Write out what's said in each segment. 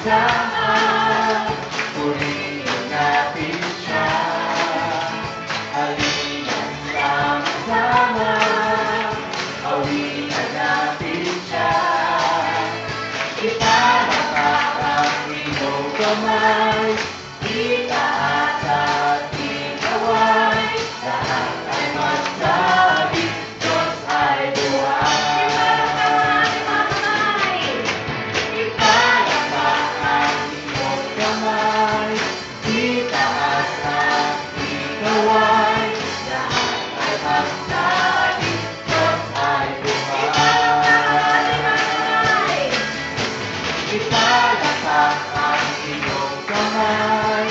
saan, purihin natin siya. Halina sama-sama, awitan natin siya. Ipalakpak ang iyong kamay, itaas at ikaway, lahat ay magsabi, Diyos ay buhay. Ipalakpak ang iyong kamay, itaas at ikaway, lahat ay magsabi, Diyos ay buhay. Ipalakpak ang iyong kamay,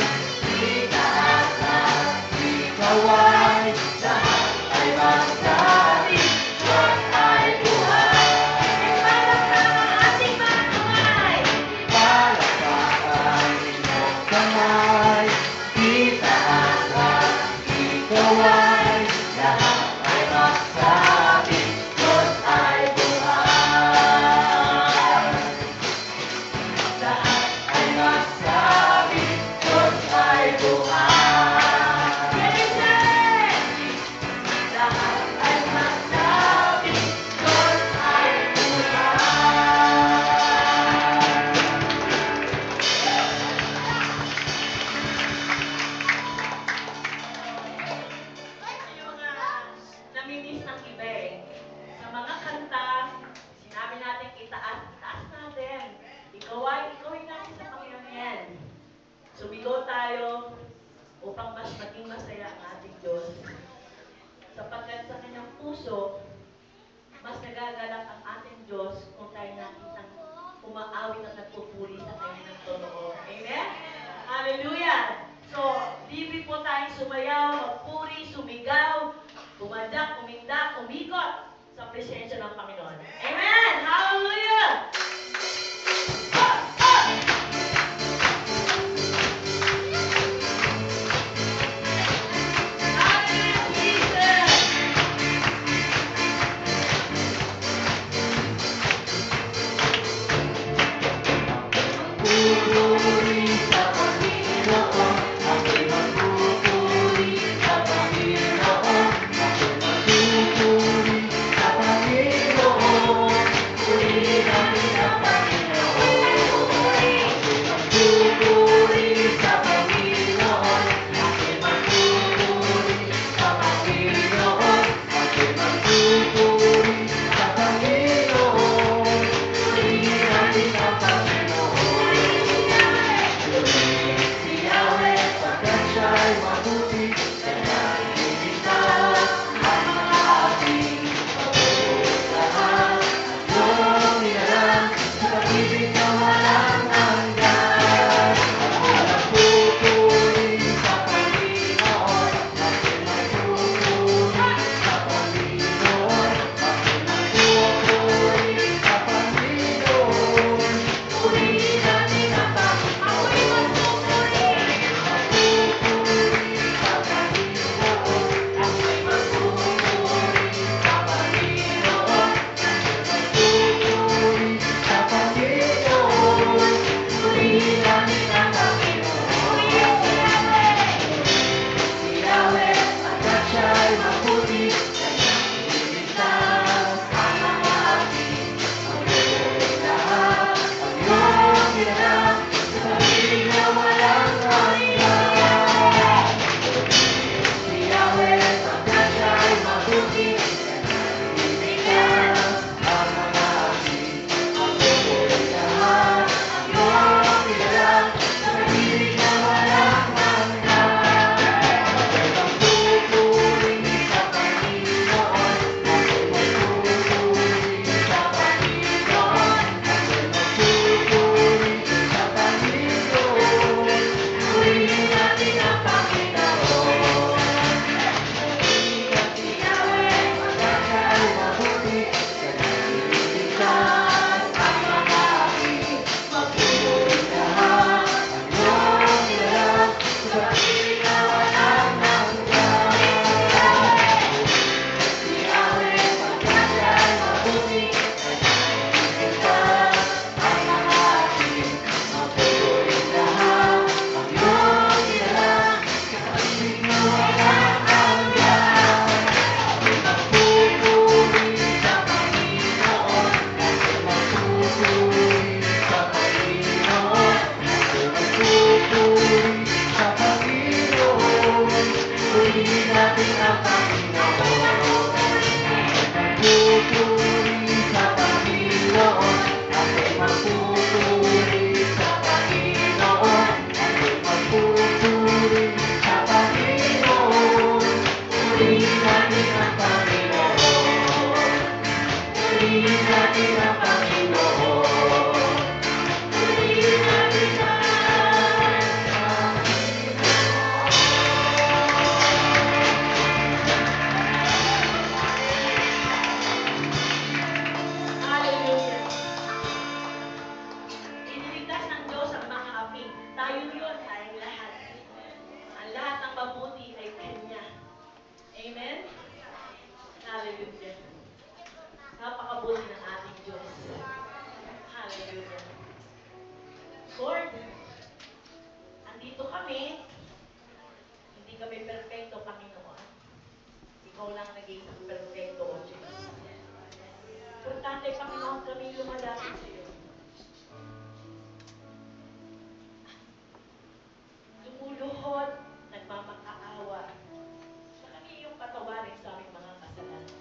itaas at ikaway, lahat ay magsabi, Diyos ay buhay. Ipalakpak ang iyong kamay, itaas at ikaway, lahat ay magsabi, Diyos ay buhay. Lahat ay magsabi, Diyos ay buhay. Lahat ay magsabi, Diyos ay Yung namimiss ng iba eh. Sa mga kanta, sinabi natin itaas natin. Ikawin natin sa Panginoon yan. Sumigaw tayo upang mas maging masaya ang ating Diyos. Sapagkat sa kanyang puso, mas nagagalak ang ating Diyos kung tayo nakitang umaawit at nagpupuri sa kanya ng totoo. Amen? Hallelujah! So, libre po tayong sumayaw, magpuri, sumigaw, bumadyak, umindak, umikot sa presensya ng Panginoon. Amen! Hallelujah! Hallelujah, Jesus! Pupuri sa Panginoon, ako'y magpupuri sa Panginoon, ako'y magpupuri sa Panginoon. nandito kami, hindi kami perfecto, Panginoon. Ikaw lang naging perfecto, O Diyos. Importante, Panginoon, kami lumalapit sa iyo. Lumuluhod, nagmamakaawa, sa kami iyong patawarin sa aming mga kasalanan.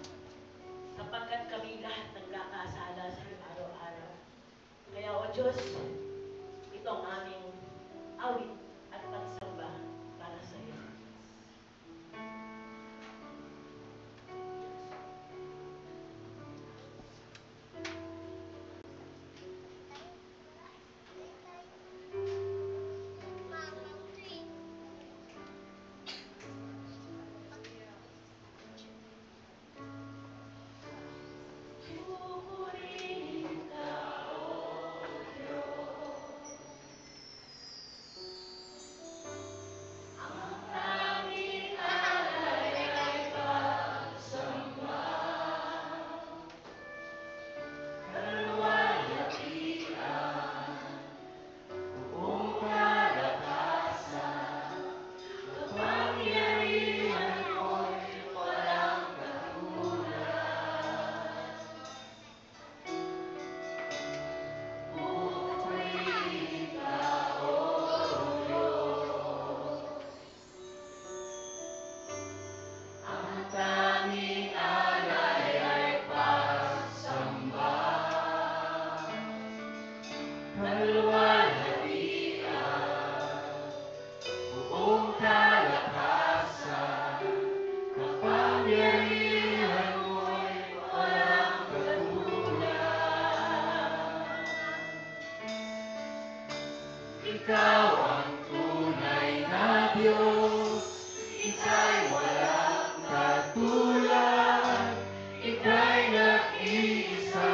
Sapagkat kami lahat nagkakasala sa iyo araw-araw. Kaya, O Diyos, ito ang aming awit at pagsamba para sa iyo. Purihin ka, O Diyos. Ang tanging alay ay pagsamba. Kaluwalhatian, buong kalakasan, kapangyarihan mo'y walang katulad. Purihin ka, O Diyos. Ang tanging alay ay pagsamba. Kaluwalhatian, buong kalakasan, kapangyarihan mo'y walang katulad. Ikaw ang tunay na Diyos, Ika'y walang katulad, Ika'y nag-iisa,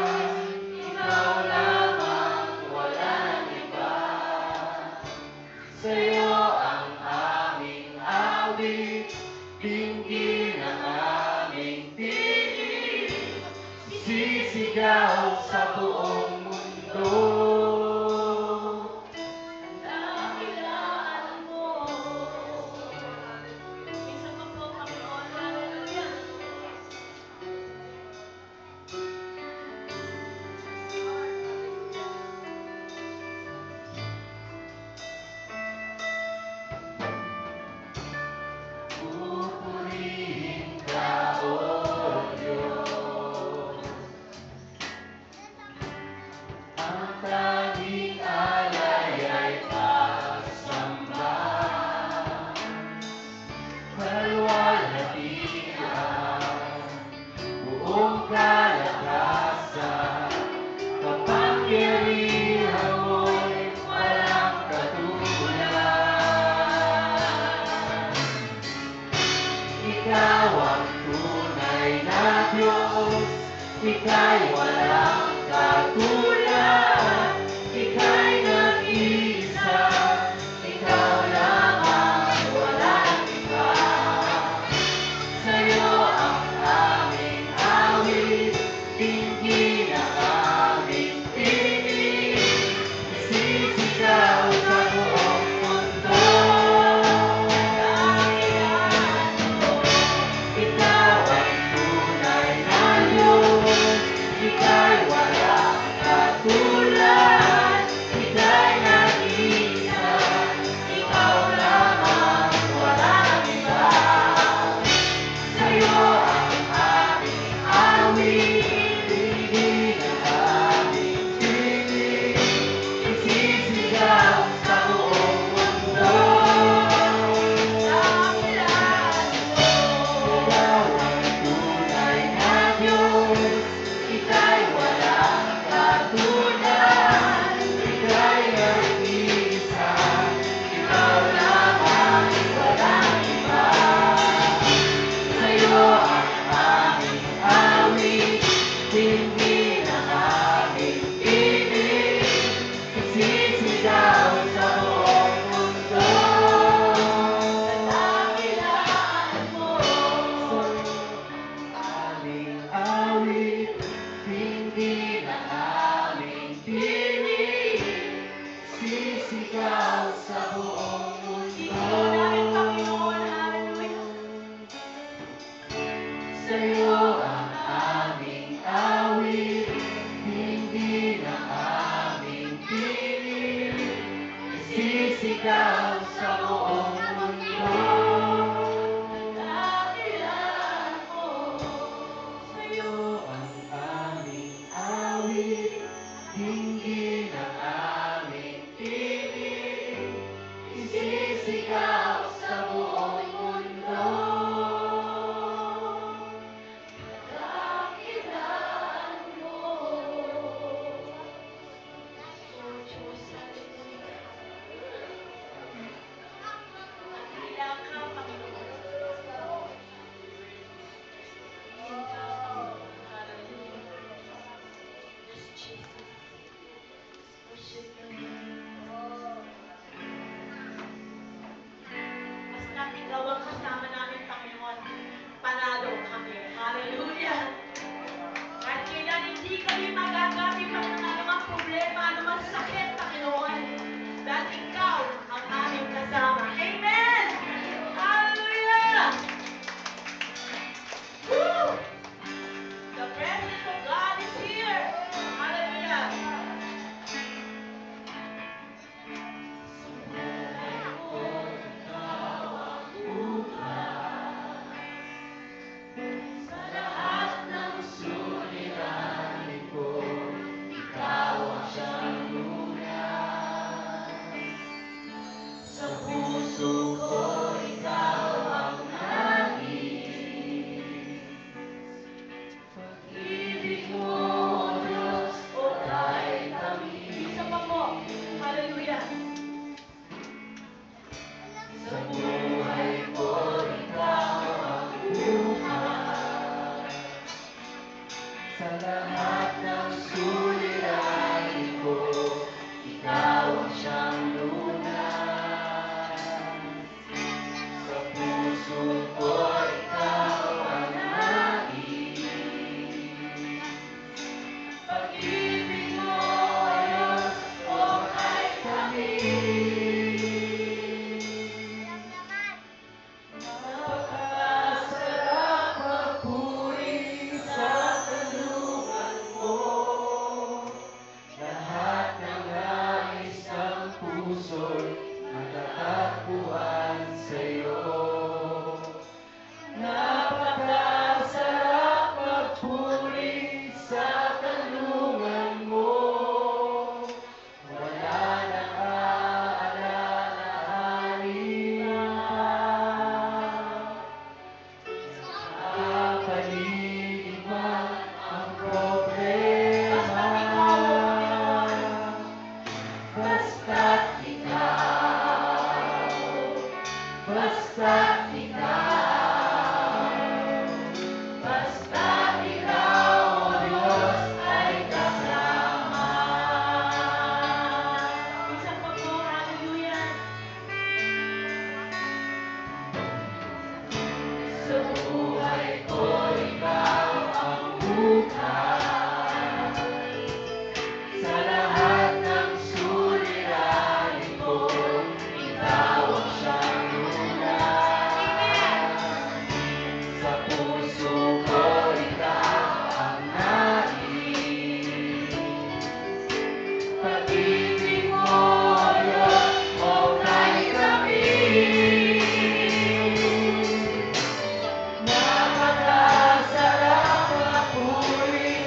Ikaw lamang walang iba. Sa'yo ang aming awit, dinggin ang aming tinig, sisigaw sa buong mundo. Dakilaan mo. Isa pa po, Panginoon, hallelujah. Isisisigaw sa buong mundo. Dakilan mo, sa'yo ang aming awit, dinggin ang aming tinig, isisigaw sa buong mundo. Dakilan mo. Dakila ka, Panginoon. Tingin ka, Panginoon. Hallelujah. Yes, Jesus. Worship your name. Basta't ikaw ang kasama namin, Panginoon, panalo kami. Hallelujah. Kahit kailan hindi kami magagamit ang anumang problema, anumang sakit, Panginoon. Dahil ikaw ang aming kasama. Amen! Hallelujah! Woo! The presence of God is here. Hallelujah! Sa lahat ng suliranin ko, ikaw ang siyang lunas. Sa puso ko, ikaw ang nais. Pag-ibig mo, Diyos, ay tamis. Isa pa po. Hallelujah! Sa buhay ko, ikaw ang buhay. Sa lahat ng suliranin ko, ikaw ang siyang lunas. Sa puso ko, ikaw ang nais. Pag-ibig mo, Diyos, ay tamis. Napakasarap magpuri sa tanungan mo. Lahat ng nais ng puso'y matatagpuan sa'yo. Napakasarap magpuri sa tanungan mo. Wala nang aalalahanin pa. Paligid man ang problema. Basta't ikaw, basta't ikaw, basta't ikaw, Diyos, ay kasama. Isa pa po. Hallelujah! Sa buhay ko, ikaw ang bukas. Sa lahat ng suliranin ko, ikaw ang siyang lunas. Sa puso ko, ikaw ang nais. Pag-ibig mo, Diyos, ay tamis. Napakasarap magpuri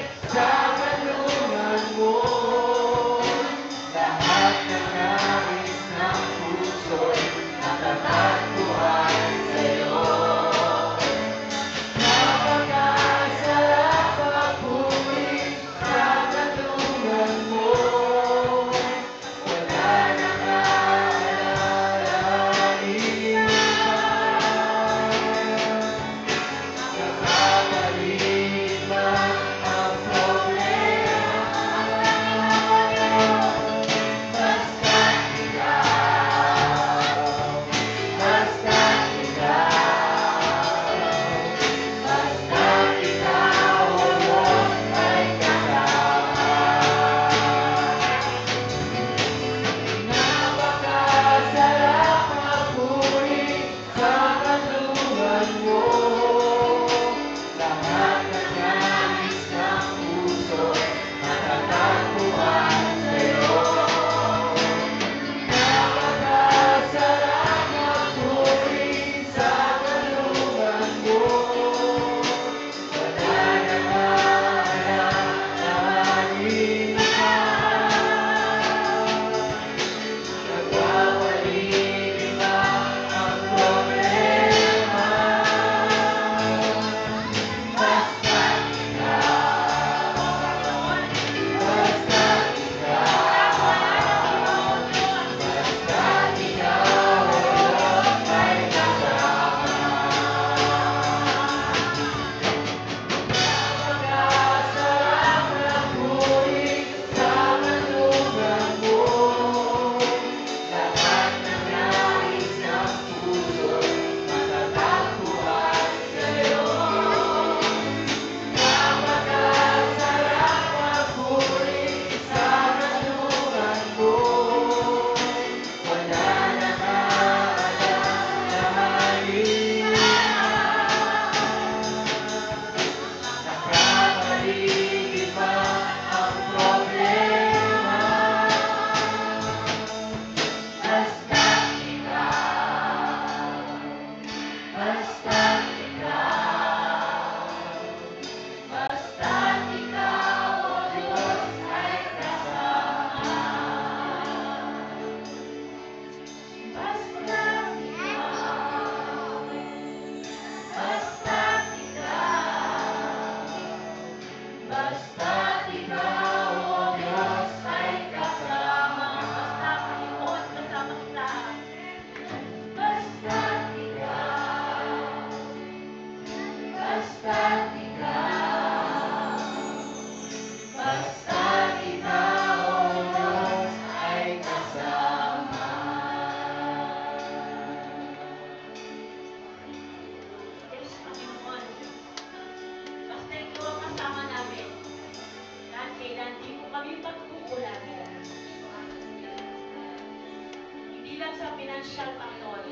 financial, Panginoon.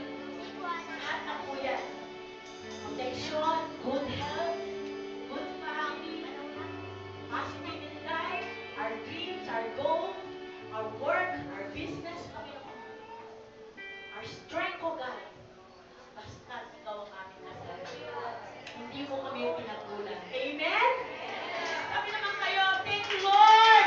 Lahat na po yan. Protection, good health, good family, positive in life, our dreams, our goals, our work, our business, Panginoon. Our strength, O God. Basta ikaw ang aming nasa. Hindi mo kami pinagkulan. Amen? Sabi naman kayo, thank you, Lord!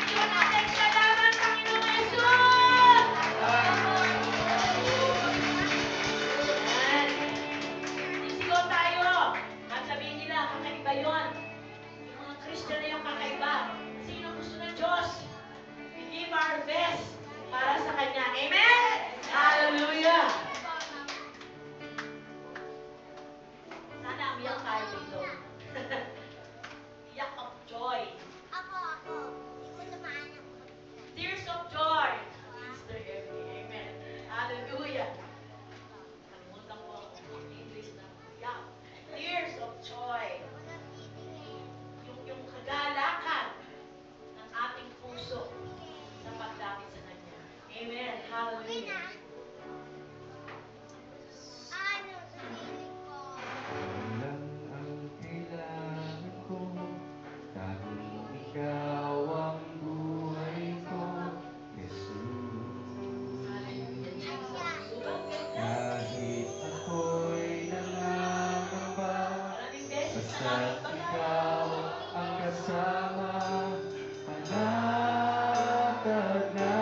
Iwan natin, salamat, Panginoong Jesus! Ayan. Sisigaw tayo. At sabihin nila, kakaiba yun. Yung mga Christian na yung kakaiba. Sino gusto ng Diyos? We give our best para sa Kanya. Amen? Hallelujah! Sana umiyak tayo dito. Iyak of joy. Tears of joy. Sister Emily. Amen. Hallelujah. Kalimutan ko ang English na iyak. Tears of joy. Yung kagalakan ng ating puso sa pagdapit sa Kanya. Amen. Hallelujah. Lang ang kailangan ko, tanging ikaw ang buhay ko, Jesus. Hallelujah, Jesus. Kahit ako'y nangangamba, Maraming beses na basta't namin ikaw ang kasama, panatag na.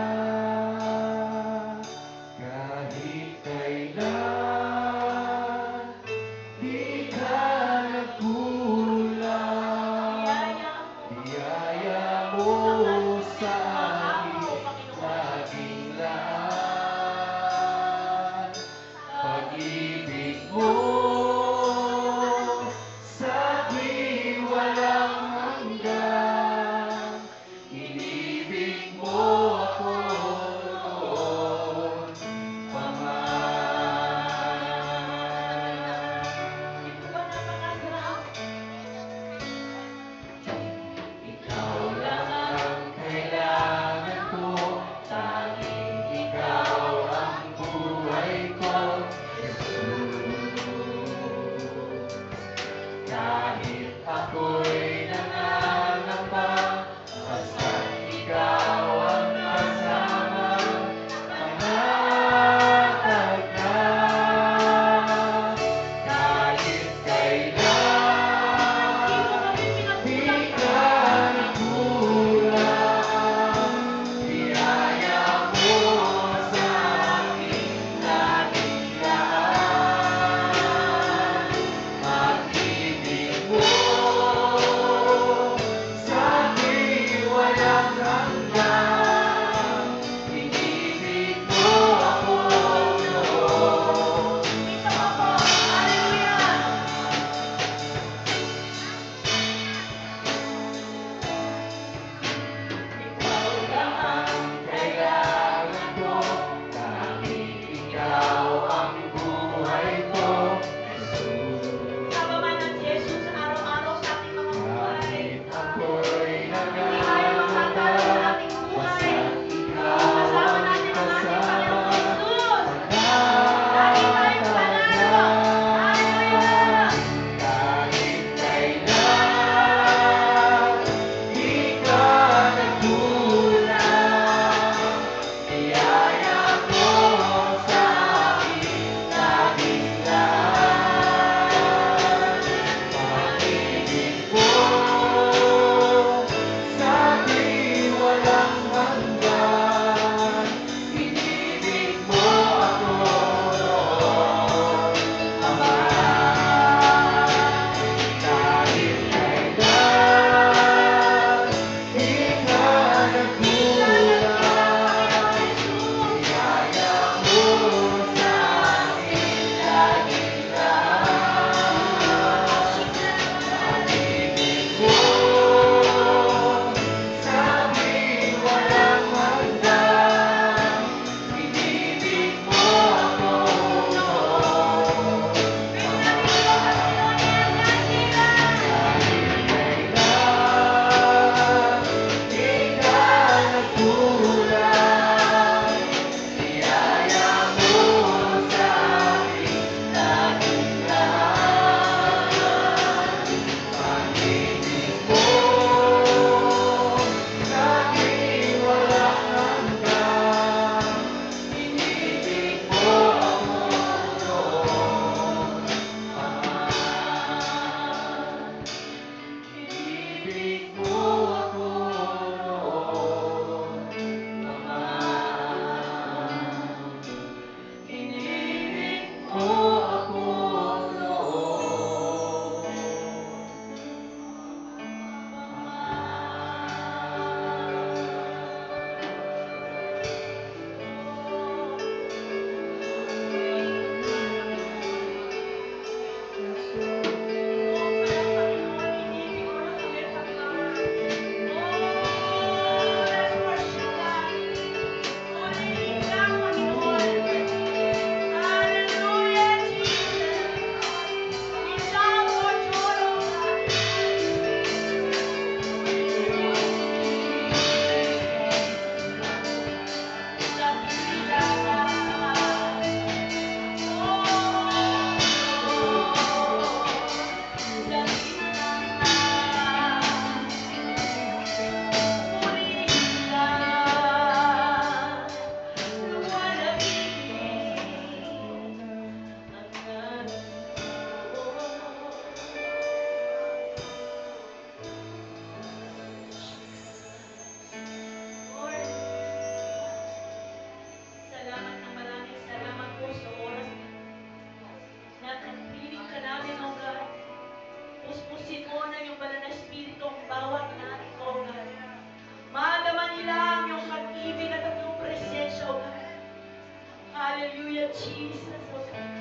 Jesus, O God.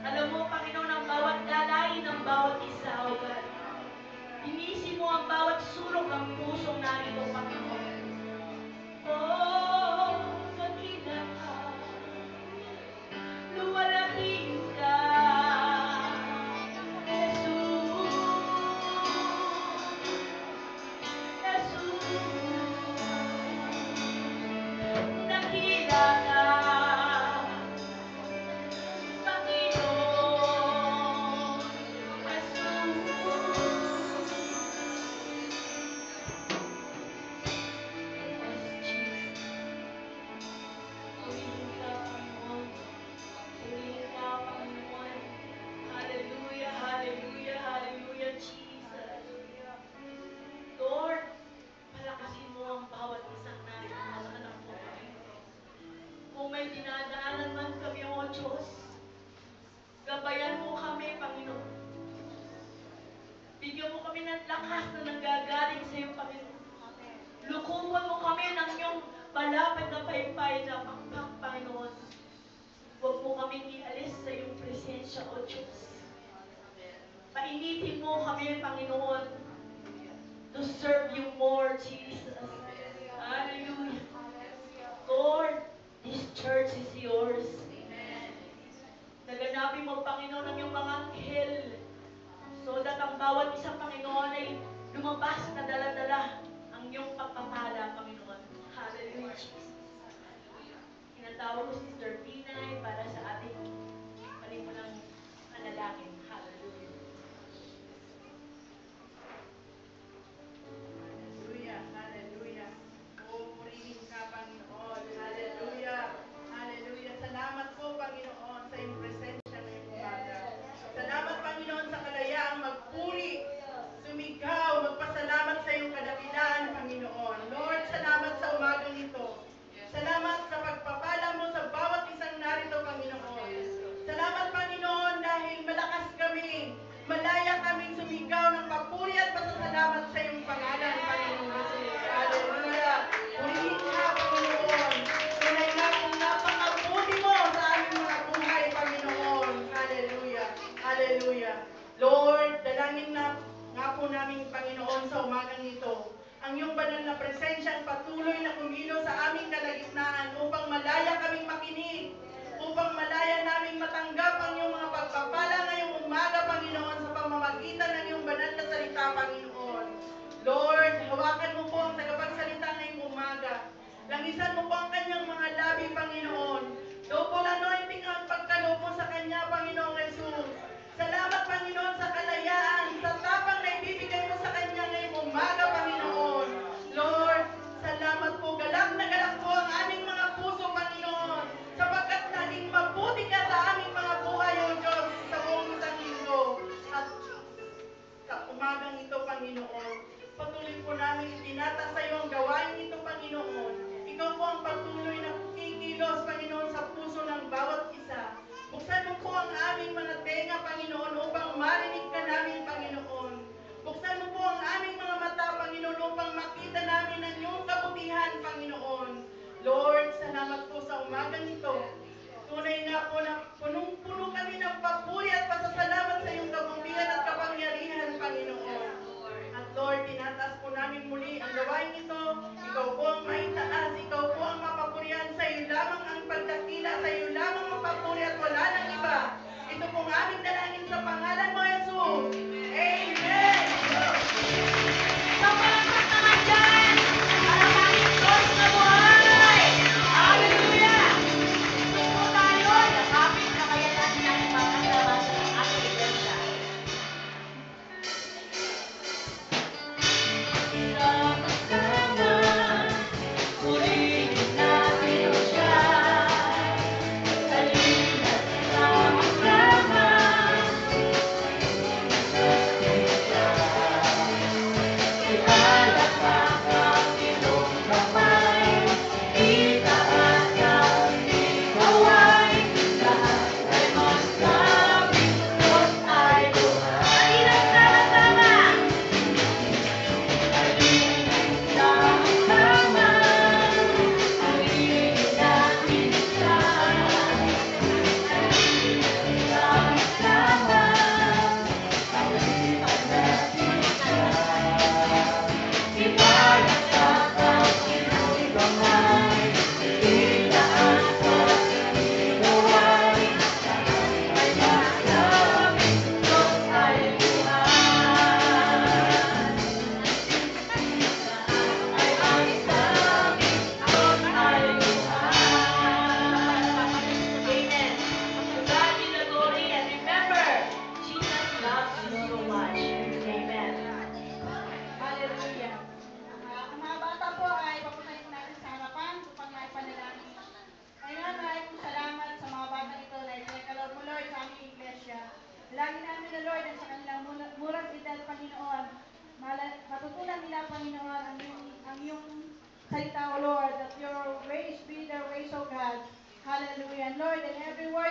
Alam mo, Panginoon, ang bawat dalahin ng bawat isa, O God. Linisin mo ang bawat sulok ng pusong narito, Panginoon. Oh, dakila ka, luwalhati ka, Jesus, Jesus, dakila ka, Panginoon, Hallelujah, hallelujah, hallelujah, Jesus. Lord, palakasin mo ang bawat isang narito mga anak mo, Panginoon. Kung may dinadaanan man kami, O Diyos, gabayan mo kami, Panginoon. Bigyan mo kami ng lakas na nanggagaling sa iyo, Panginoon. Lukuban mo kami ng iyong malapit na paypay na pakpak, Panginoon. Huwag mo kaming ialis sa iyong presensya, O Diyos. Painitin mo kami, Panginoon, to serve you more, Jesus. Hallelujah. Lord, this church is yours. Naganapin mo, Panginoon, ang iyong mga anghel so that ang bawat isang Panginoon ay lumabas na dala-dala ang iyong pagpapala, Panginoon. Hallelujah, Jesus. Tinatawag ko si Sister Pinay para sa ating palipunang panalangin. Hallelujah. Hallelujah, hallelujah. Purihin ka, Panginoon. Hallelujah, hallelujah. Salamat po, Panginoon, sa iyong presensya ngayong umaga. Salamat, Panginoon, sa kalayaang magpuri, sumigaw, magpasalamat sa iyong kadakilaan, Panginoon. Lord, salamat sa umagang ito. Salamat sa pagpapala mo sa bawat isang narito, Panginoon. Salamat, Panginoon, dahil malakas kami, malaya kaming sumigaw ng papuri at pasasalamat sa iyong pangalan, Panginoon Jesus. Hallelujah. Purihin ka, Panginoon. Tunay na kung napakabuti mo sa aming mga buhay, Panginoon. Hallelujah. Hallelujah. Lord, dalangin na nga po namin, Panginoon, sa umagang ito. Ang iyong banal na presensyang patuloy na kumilo sa aming kalagitnaan upang malaya kaming makinig, upang malaya naming matanggap ang iyong mga pagpapala ngayong umaga, Panginoon, sa pamamagitan ng iyong banal na salita, Panginoon. Lord, hawakan mo po ang tagapagsalita ngayong umaga. Langisan mo po ang kanyang mga labi, Panginoon. Double anointing ang pagkalo po sa kanya, Panginoong Jesus. Salamat, Panginoon, sa kalayaan, sa tapang na ibibigay mo sa kanya ngayong umaga, Panginoon. Lord, salamat po. Galak na galak po ang aming mga puso, Panginoon, sapagkat naging mabuti ka sa aming mga buhay, O Diyos, sa buong isang linggo. At sa umagang ito, Panginoon, patuloy po namin itinata sa iyo ang gawain ito, Panginoon. Ikaw po ang patuloy na kikilos, Panginoon, sa puso ng bawat isa. Buksan mo po ang aming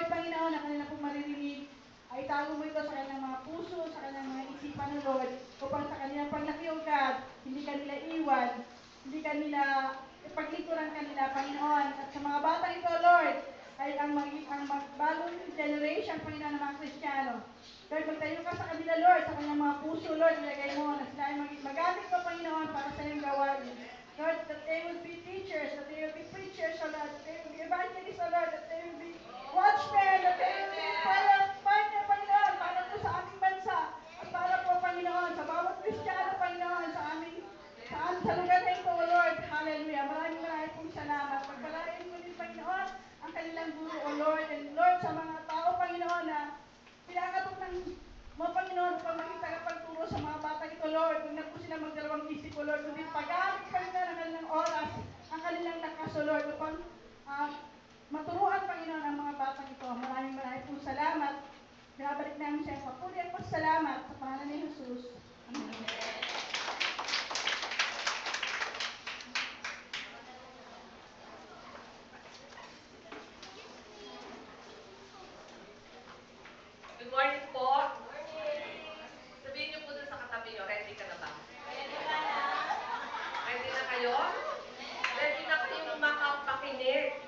Lord, Panginoon, na kanila pong maririnig, ay tago mo ito sa kanilang mga puso, sa kanilang mga isipan, O Lord, upang sa kanilang paglaki, O God, hindi ka nila iwan, hindi ka nila paglikuran kanila, Panginoon. At sa mga bata ito, Lord, ay ang bagong generation, Panginoon, ng mga Kristiyano. Lord, magtayo ka sa kanila, Lord, sa kanyang mga puso, Lord, ilagay mo na sila ay magamit mo, Panginoon, para sa iyong gawain. Lord, that they will be teachers, that they will be preachers, O Lord, that they will be evangelists, O Lord, that they will be watchmen, that they will be prayer partner, Panginoon, para po sa aming bansa, at para po, Panginoon, sa bawat Kristiyano, Panginoon, sa lugar na ito, O Lord, hallelujah. Maraming pong salamat. Pagpalain mo din, Panginoon, ang kanilang guro, O Lord, and Lord, sa mga tao, Panginoon, na pinakatok ng mo, Panginoon, upang maging tagapagturo sa mga bata ito, Lord. Huwag na po sila magdalawang isip, O Lord, kundi pag-aamit, Panginoon, ang kanilang oras, ang kanilang lakas, O Lord, upang maturuan, Panginoon, ang mga bata ito. Maraming pong salamat. Binabalik namin sa iyo. Papuri at pasalamat sa pangalan ni Jesus. Amen. Good morning po. Sabihin niyo po dun sa katabi niyo, ready ka na ba? Ready na kayo? Ready na kayong makapakinig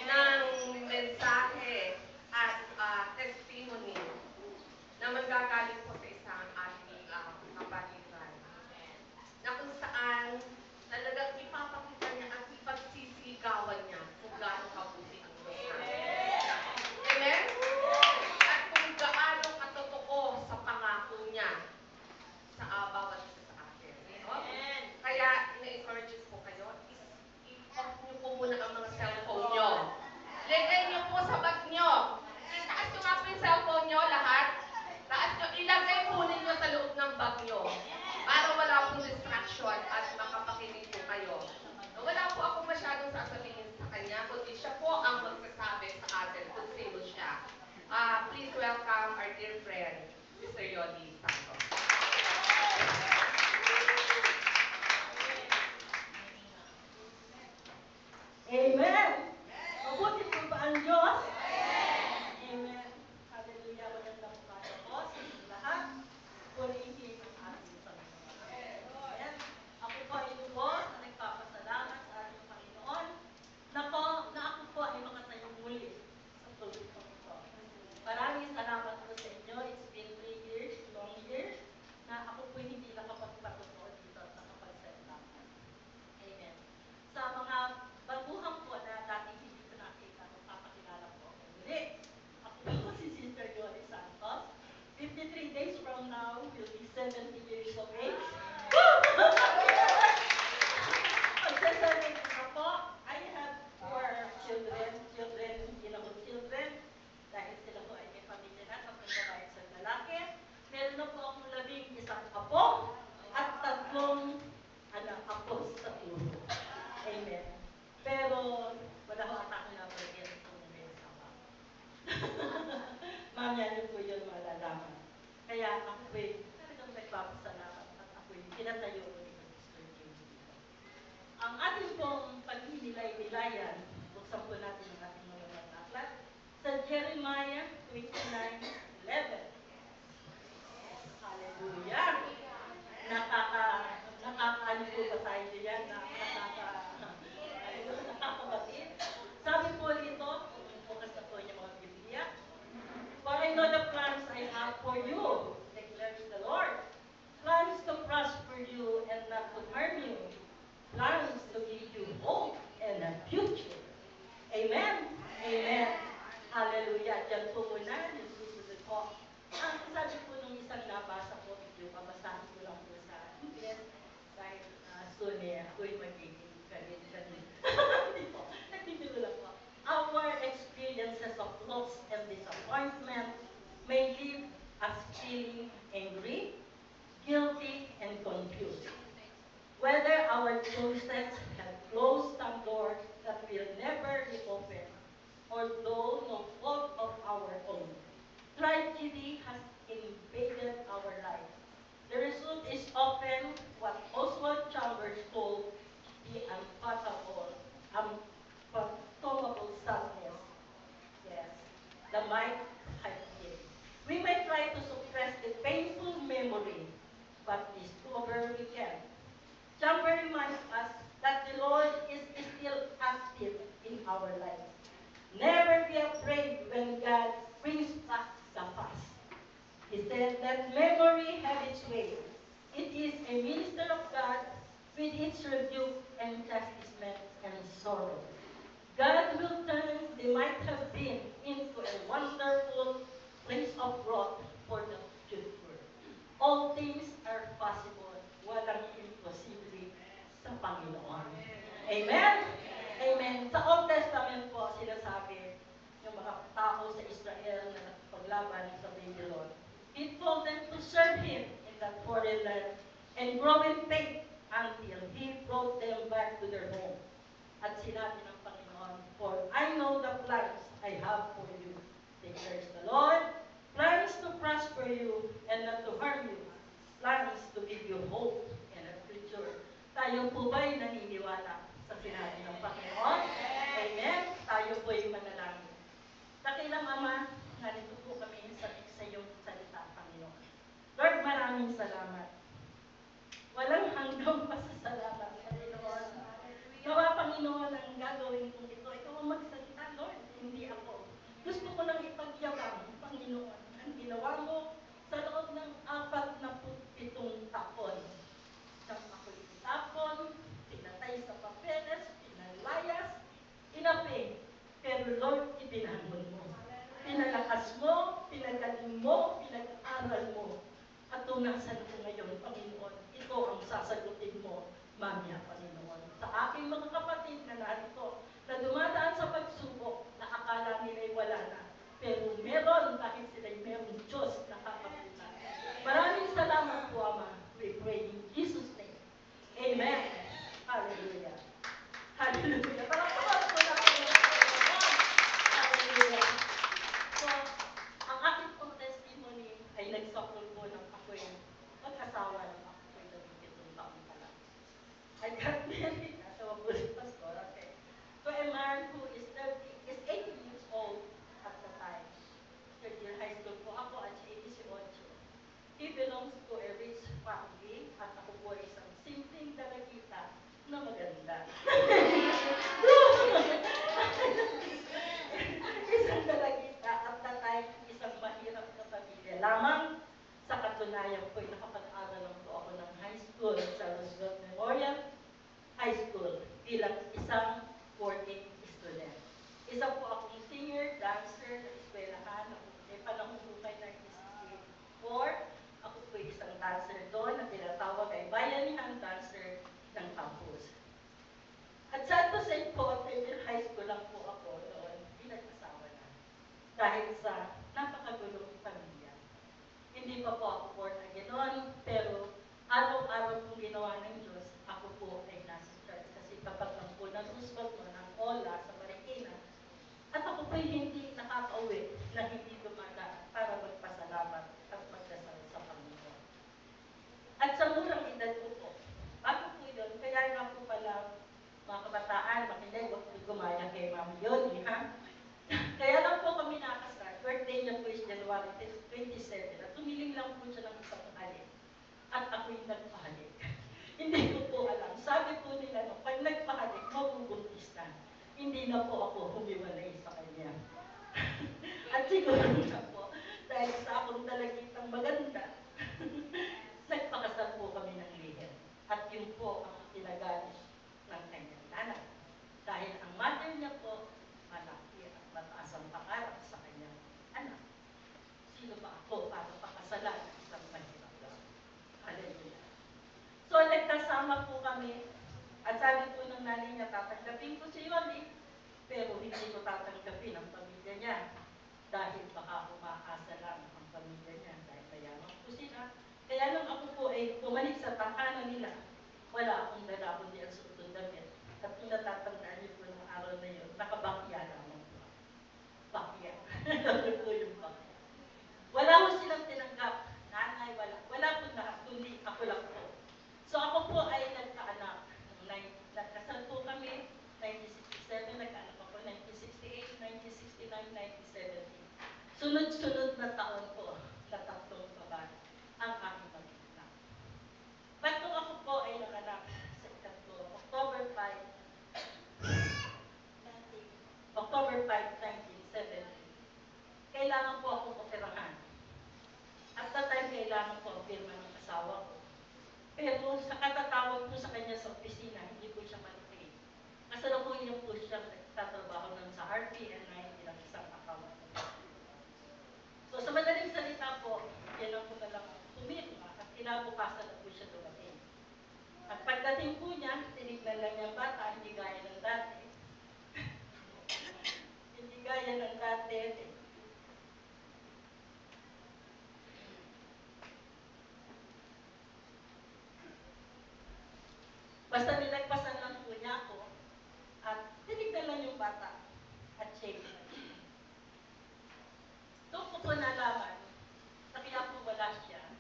ng mensahe at testimony na manggagaling po sa isang ating kapatiran. Na kung saan talagang ipapakita niya at ipagsisigawan niya kung gaano kabuti ang Diyos natin. Amen? At kung gaano katotoo sa pangako niya sa bawat isa sa atin. No? Kaya, ina-encourage ko kayo, i-off niyo po muna ang mga cellphone niyo. Lagay niyo po sa bag niyo. Itaas niyo nga po yung cellphone niyo lahat. Taas niyo, ilagay po ninyo sa loob ng bag niyo. Para wala pong distraction at makapakinig po kayo. Wala po ako masyadong sasabihin sa kanya, kundi siya po ang magsasabi sa atin kung sino siya. Please welcome our dear friend, Mr. Yodi Santos. Amen! Mabuti po ba ang Diyos? Amen! Hallelujah! Magandang umaga po sa inyong lahat. Purihin ang ating Panginoon. Amen! Ako po ay lubos na nagpapasalamat sa ating Panginoon na ako po ay makatayo muli sa tulog ko ito. Maraming salamat po sa inyo. It's been 3 years, long years, na ako po hindi nakapagpatuto dito at nakapagsalamahan. Amen. Sa mga baguhan po na dati hindi ko nakita, magpapakilala po ako muli. Ako po si Sister Yoli Santos. 53 days from now will be 70 years of age. Magsasabi ko po, I have 4 children, hindi na po children, dahil sila po ay may pamilya na, 3 babae at 1 lalaki. Meron na po akong 11 apo at 3 apo sa ulo. Amen. Pero wala ko ata akong nabagyan kung may sama. Mamaya niyo po yun malalaman. Kaya ako po'y talagang nagpapasalamat at ako'y pinatayo ko ni Mr. James dito. Ang ating pong paghinilay-nilayan, buksan po natin ang ating mga aklat sa Jeremiah 29:11. Hallelujah! Nakakaano po ba tayo diyan na our lives. Never be afraid when God brings back the past. He said, let memory have its way. It is a minister of God with its rebuke and chastisement and sorrow. God will turn the might have been into a wonderful place of growth for the future. All things are possible. Walang imposible sa Panginoon. Amen? Amen. Sa Old Testament po, sinasabi yung mga tao sa Israel na nakipaglaban sa Babylon. He told them to serve Him in that foreign land and grow in faith until He brought them back to their home. At sinabi ng Panginoon, for I know the plans I have for you, declares the Lord, plans to prosper you and not to harm you, plans to give you hope and a future. Tayo po ba'y naniniwala sa sinabi ng Panginoon? Amen? Tayo po'y manalangin. Dakilang Ama, narito po kami sa iyong salita, Panginoon. Lord, maraming salamat. Walang hanggang pasasalamat, Panginoon. Nawa, Panginoon, ang gagawin kong ito. Ikaw ang magsalita, Lord, hindi ako. Gusto ko lang ipagyabang, Panginoon, ang ginawa mo sa loob ng 47 taon. Nang ako'y itapon, pinatay sa papeles, pinalayas, inaping. Pero Lord, ibinangon mo. Pinalakas mo, pinagaling mo, pinag-aral mo. At tunasan ko ngayon, Panginoon, ito ang sasagutin mo, mamaya, Panginoon. Sa aking mga kapatid na narito, na dumadaan sa pagsubok, na akala nila'y wala na. Pero meron, dahil sila'y merong Diyos na kakapitan. Maraming salamat po, Ama. We pray in Jesus' name. Amen. Hallelujah. Hallelujah. Palakpakan po na po ng Panginoon. Hallelujah. So, ang aking pong testimony ay nagsakol po ng ako'y mag-asawa ng ako'y 17 taon pa lang. I got married. Nasawa po si Pastor. Okay. So, a man who is 18 years old at the time. Third year high school po ako at siya 18. He belongs to a rich family at ako po ay isang simpleng dalagita na maganda. Isang dalagita at the time, isang mahirap na pamilya lamang. Sa katunayan po, nakapag-aral lang po ako ng high school sa Roosevelt Memorial High School bilang isang working student. Isa po akong singer, dancer sa eskwelahan. Ako ay panahon po kay 1964. Ako po isang dancer doon na tinatawag ay bayanihan dancer ng campus. At sad to say po, high school lang po ako noon, pinag-asawa na. Dahil sa napakagulong pamilya. Hindi pa po ako born again noon, pero araw-araw pong ginawa ng Diyos, ako po ay nasa church. Kasi kapag ang po ng Roosevelt mo, ng Ola sa Marikina, at ako po hindi nakaka-uwi na hindi dumadaan para magpasalamat at magdasal sa Panginoon. At sa murang edad ko po, bago po yun, kaya nga po pala mga kabataan, makinig, huwag gumaya kay Ma'am Yoni, ha? Kaya lang po kami nakasal. Birthday niya po is January 27 at tumiling lang po siya ng isang halik. At ako'y nagpahalik. Hindi ko po alam. Sabi po nila, no, pag nagpahalik, mabubuntis na. Hindi na po ako humiwalay sa kanya. At siguro na po, dahil sa akong dalagitang maganda, nagpakasal po kami ng lihim. At yun po ang pinagalis ng kanyang nanay. Dahil ang mother niya po, malaki at mataas ang pangarap sa kanyang anak. Sino ba ako para pakasalan ng isang mahirap lang? Hallelujah. So, nagkasama po kami. At sabi po ng nanay niya, tatanggapin ko si Yoli, pero hindi ko tatanggapin ang pamilya niya. Dahil baka umaasa lang ang pamilya niya dahil mayaman po sila. Kaya nung ako po ay bumalik sa tahanan nila, wala akong dala kundi ang suotong damit. At kung natatandaan niyo po ng araw na yun, nakabakya naman po. Bakya. Ano po yung bakya? Wala ko silang tinanggap. Nanay, wala. Wala po lahat, kundi ako lang po. So ako po ay nagkaanak. Nagkasal po kami, 1967, nagkaanak ako, 1968, 1969, 1970. Sunod-sunod na taon po na tatlong babae ang aking mag-anak. Ba't nung ako po ay nanganak sa ikatlo, October 5, 1969, kailangan po akong operahan. At that time, kailangan ko ang firma ng asawa ko. Pero sa katatawag ko sa kanya sa opisina, hindi po siya malaki. Kasalukuyan po siya nagtatrabaho ng sa RPN9 bilang isang accountant. So sa madaling salita po, yan ang po na lang pumirma at kinabukasan na po siya dumating. At pagdating po niya, tinignan lang niya ang bata, hindi gaya ng dati. Hindi gaya ng dati. Basta nilagpasan lang po niya ako at tinignan lang yung bata at shake. Doon ko po nalaman na kaya po wala siya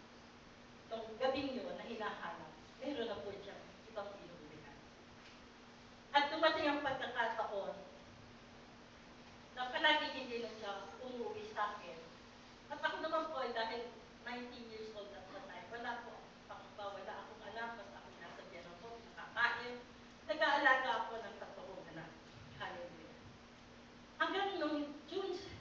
nung gabing yun na hinahanap. Meron na po siya ibang inuulihan. At dumating ang pagkakataon na palagi hindi na siya umuwi sa akin. At ako naman po dahil 19 years old at the time, wala po wala akong anak, basta ako nasa biyanan ko, nakakain. Nag-aalaga ako ng 3 anak. Hallelujah. Hanggang nung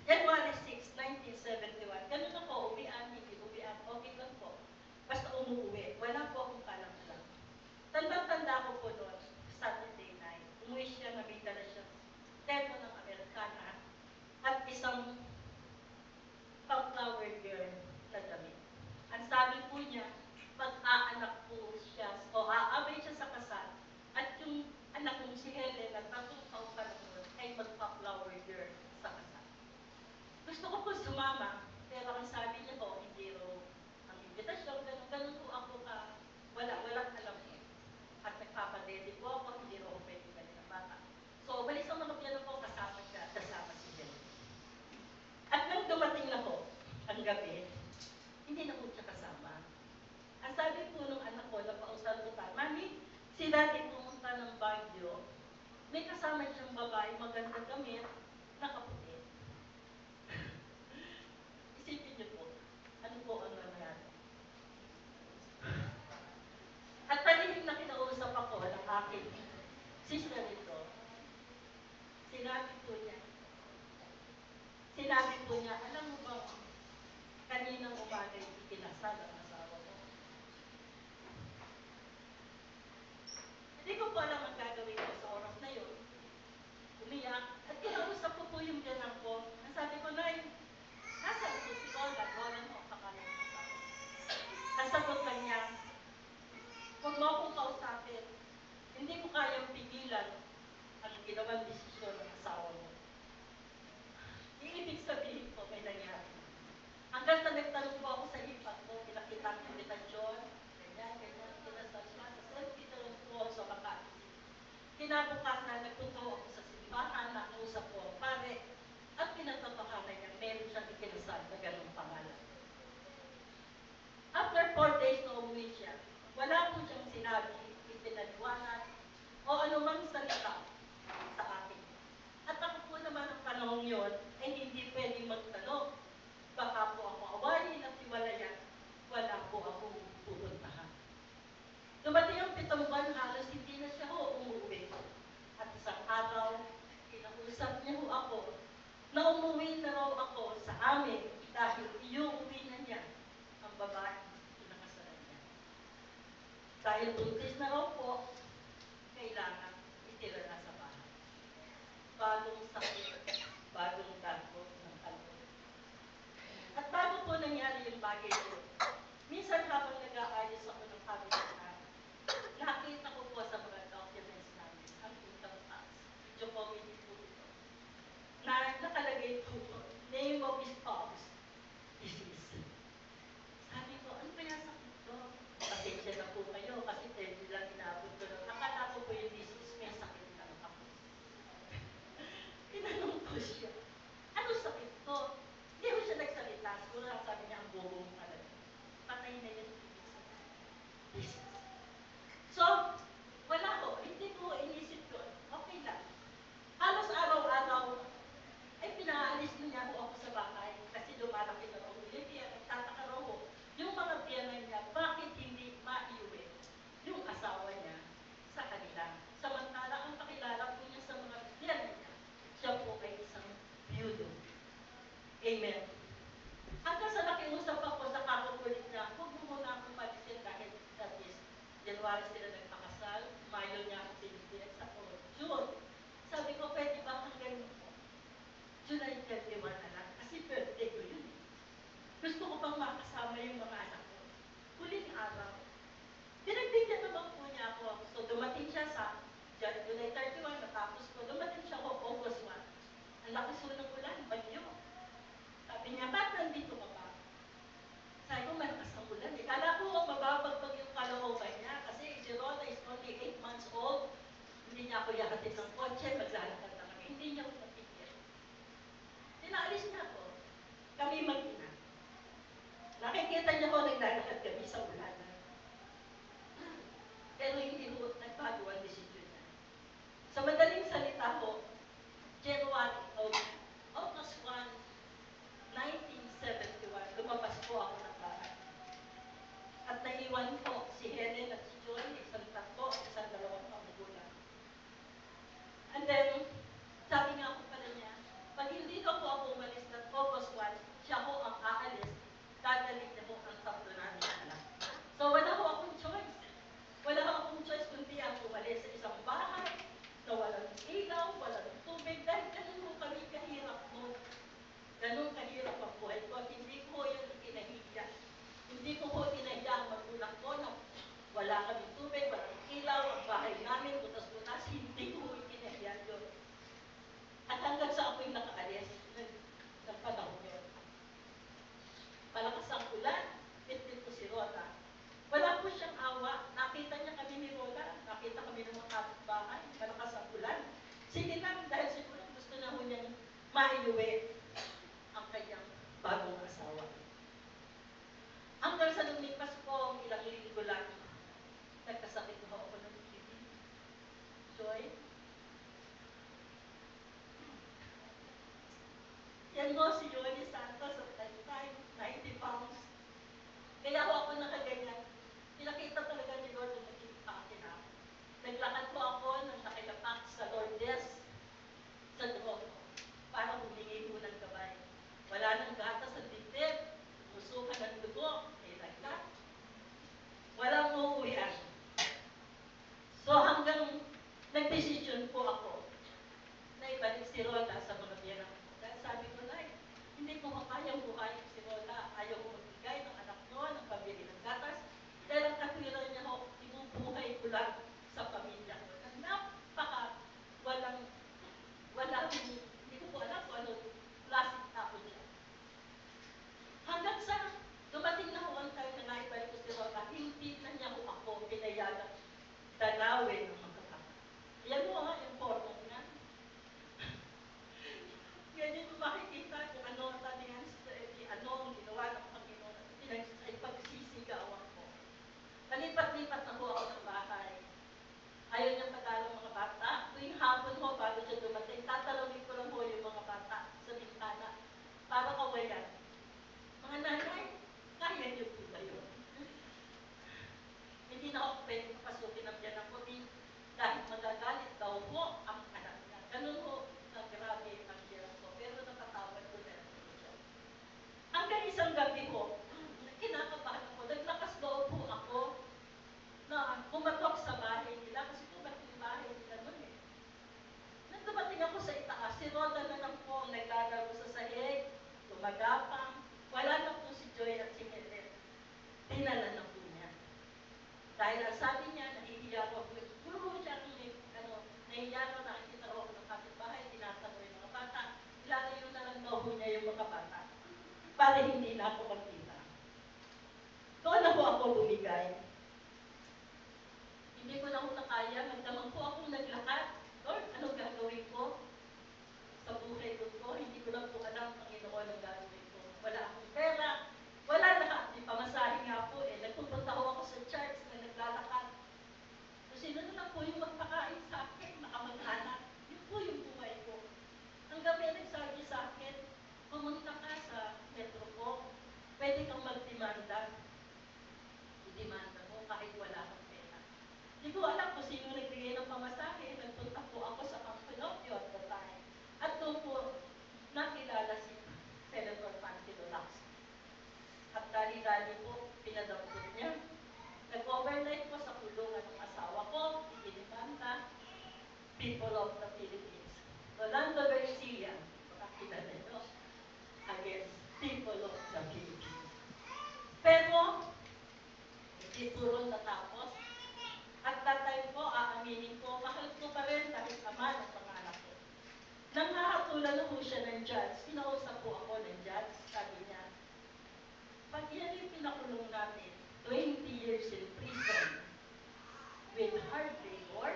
January 6, 1971, ganun ako, uwian, hindi uwian, okay lang po. Basta umuwi, wala po akong kalam-kalam. Tanda-tanda ko po doon, Saturday night, umuwi siya, nabigdala siya, tempo ng Amerikana, at isang pang-flower girl na damit. Ang sabi po niya, mag-aanak po siya, o aabay siya sa kasal, at yung anak kong si Helen, na 3 taong pa lang nun, ay magpa-flower girl sa kasal. Gusto ko po sumama, pero ang sabi niya po, hindi raw ang invitasyon, ganun po ako walang alam eh. At nagpapadede po ako, hindi raw pwede galing ng bata. So, walis ang mga piano po, kasama siya, kasama si Helen. At nang dumating na po, ang gabi, hindi na po siya kasama. Ang sabi po nung anak ko, napausal ko pa, Mami, si Daddy pumunta ng Baguio, may kasama siyang babae, maganda damit, nakaputi. Isipin niyo po, ano po ang nangyari? At palihim na kinausap ako ng aking sister nito, sinabi po niya, alam mo ba, kaninang umaga ikinasal ang asawa mo? Hindi ko po alam ang gagawin ko sa oras na yun. Umiyak, at kinausap ko po yung biyanan ko. Nasabi ko, Nay, nasa ito si Lola, Lola mo, pangalan ng asawa. Nasagot lang niya, huwag mo akong kausapin. Hindi ko kayang pigilan ang ginawang desisyon ng asawa mo. Ibig sabihin ko, may nangyari. Hanggang sa nagtanong po ako sa hipat ko, pinakita ang invitasyon, ganyan, kinasal siya, sa St. Peter po sa Makati. Kinabukasan, nagpunta ako sa simbahan, nakusap ko, pare, at pinatatahanan niya, meron siyang ikinasal na ganung pangalan. After 4 days na umuwi siya, wala po siyang sinabi, ipinaliwanag, o anumang salita sa akin. At ako po naman ang panahon yun, ay hindi pwedeng magtanong. Baka po ako awayin at hiwalayan, wala po akong pupuntahan. Dumating ang 7 buwan, halos hindi na siya umuwi. At isang araw, kinausap niya ako na umuwi na raw ako sa amin dahil iuwi na niya ang babae pinakasalan niya. Dahil buntis na raw po, kailangan itira na sa bahay. Bagong sakit, bagong dago ng kaluluwa. At bago po nangyari yung bagay yun, minsan habang nag-aayos ako ng kabinetan, nakita ko po sa mga documents namin ang income tax. Medyo comedy po ito. Na nakalagay po, name of his spouse, disease. Sabi ko, ano kaya sakit to? Pasensya na po kayo kasi 10 lang inabot ko lang. Akala ko po yung disease, may sakit na ako. Tinanong ko siya, ano sakit to? Hindi ko siya nagsalita. Siguro ang sabi niya, ang bobo mo alam. Patay na yun. So, wala ko. Hindi ko inisip ko. Okay lang. Halos araw-araw, ay pinaalis niya ako sa bahay kasi lumalaki na ako. Nagtataka raw ko, yung mga biyanan niya, bakit hindi maiuwi yung asawa niya sa kanila? Samantala, ang pakilala po niya sa mga biyanan niya, siya po ay isang byudo. Amen. Sige lang, dahil siguro gusto na ho niyang maiuwi ang kanyang bagong asawa. Hanggang sa lumipas po, ilang linggo lang, nagkasakit na ako ng TB. Joy? Yan mo si Johnny Santos at that time, 90 pounds. Kaya ho ako nakaganyan. Pinakita talaga ni Lord na naging akin ako. Naglakad po ako ng nakilapak sa Lourdes, sa Duomo, para humingi ho ng gabay. Wala nang gatas sa dibdib, musukan ng dugo, may lagkat. Walang uuwian. So hanggang nagdesisyon po ako na ibalik si Roda sa mga biyanang ko. Dahil sabi ko, Nay, hindi ko makayang buhayin si Roda. Ayaw ko magbigay ng anak ko, ng pambili ng gatas. Dahil ang katwiran niya ho, ibubuhay ko lang sa pamilya ko. Hindi ko po alam kung ano klaseng tao niya. Hanggang sa dumating na ho ang time na naibalik ko si Roda, hindi na niya ho ako pinayagang tanawin ng mga bata. Yan mo nga yung porno niya. Ganyan mo makikita kung ano ang talingan ano ang ginawa ng Panginoon at pagsisigawan ko. Palipat-lipat na ho ako ng bahay. Ayaw niyang padalang mga bata. Tuwing hapon ho, bago siya dumating, tatalawin ko lang ho yung mga bata sa bintana para kawayan. Mga nanay, kaya niyo po ba yun? Hindi na ako pwede papasukin ng biyanan ko dahil magagalit daw po ang anak niya. Ganun ho, na grabe ang biyanan ko. Pero napatawad ko na siya. Hanggang isang gabi ho, kinakabahan ako, naglakas loob po ako na pumatok sa bahay nila kasi pumatok yung bahay nila nun eh. Nang dumating ako sa itaas, si Roda na lang po ang naglalaro sa sahig, gumagapang, wala na po si Joy at si Helen. Dinala na po niya. Dahil ang sabi niya, nahihiya ko, puro siya nahihiya ko, nakikita ko ng kapitbahay, tinatanong yung mga bata, ilalayo na lang daw po niya yung mga bata para hindi na ako magkita. Doon na po ako bumigay. Hindi ko na po nakaya, magdamang po akong naglakad. Lord, anong gagawin ko? Sa buhay ko, hindi ko na po alam, Panginoon, ang gagawin ko. Wala akong pera, wala lahat. Di pamasahe nga po eh. Nagpupunta ho ako sa church na naglalakad. So, sino na lang po yung magpakain sa akin, makamag-anak. Yun po yung buhay ko. Ang gabi nagsabi sa akin, pumunta ka sa metro ko, pwede kang magdemanda. Idemanda mo kahit wala kang pera. Hindi ko alam kung sino nagbigay ng pamasahe. Nagpunta po ako sa Pampilocchio at the time. At doon po, nakilala si Senator Pantilo Lacson. At dali-dali po, pinadampot niya. Nag-overnight po sa kulungan ng asawa ko, idinimanda, People of the Philippines. Rolando Garcia, makakilala nyo, against People of the Philippines. Pero, hindi puro natapos. At that time po, aaminin ko, mahal ko pa rin kahit ama ng mga anak ko. Nang hahatulan na po siya ng judge, pinausap po ako ng judge, sabi niya, pag yan yung pinakulong natin, 20 years in prison, with hard labor,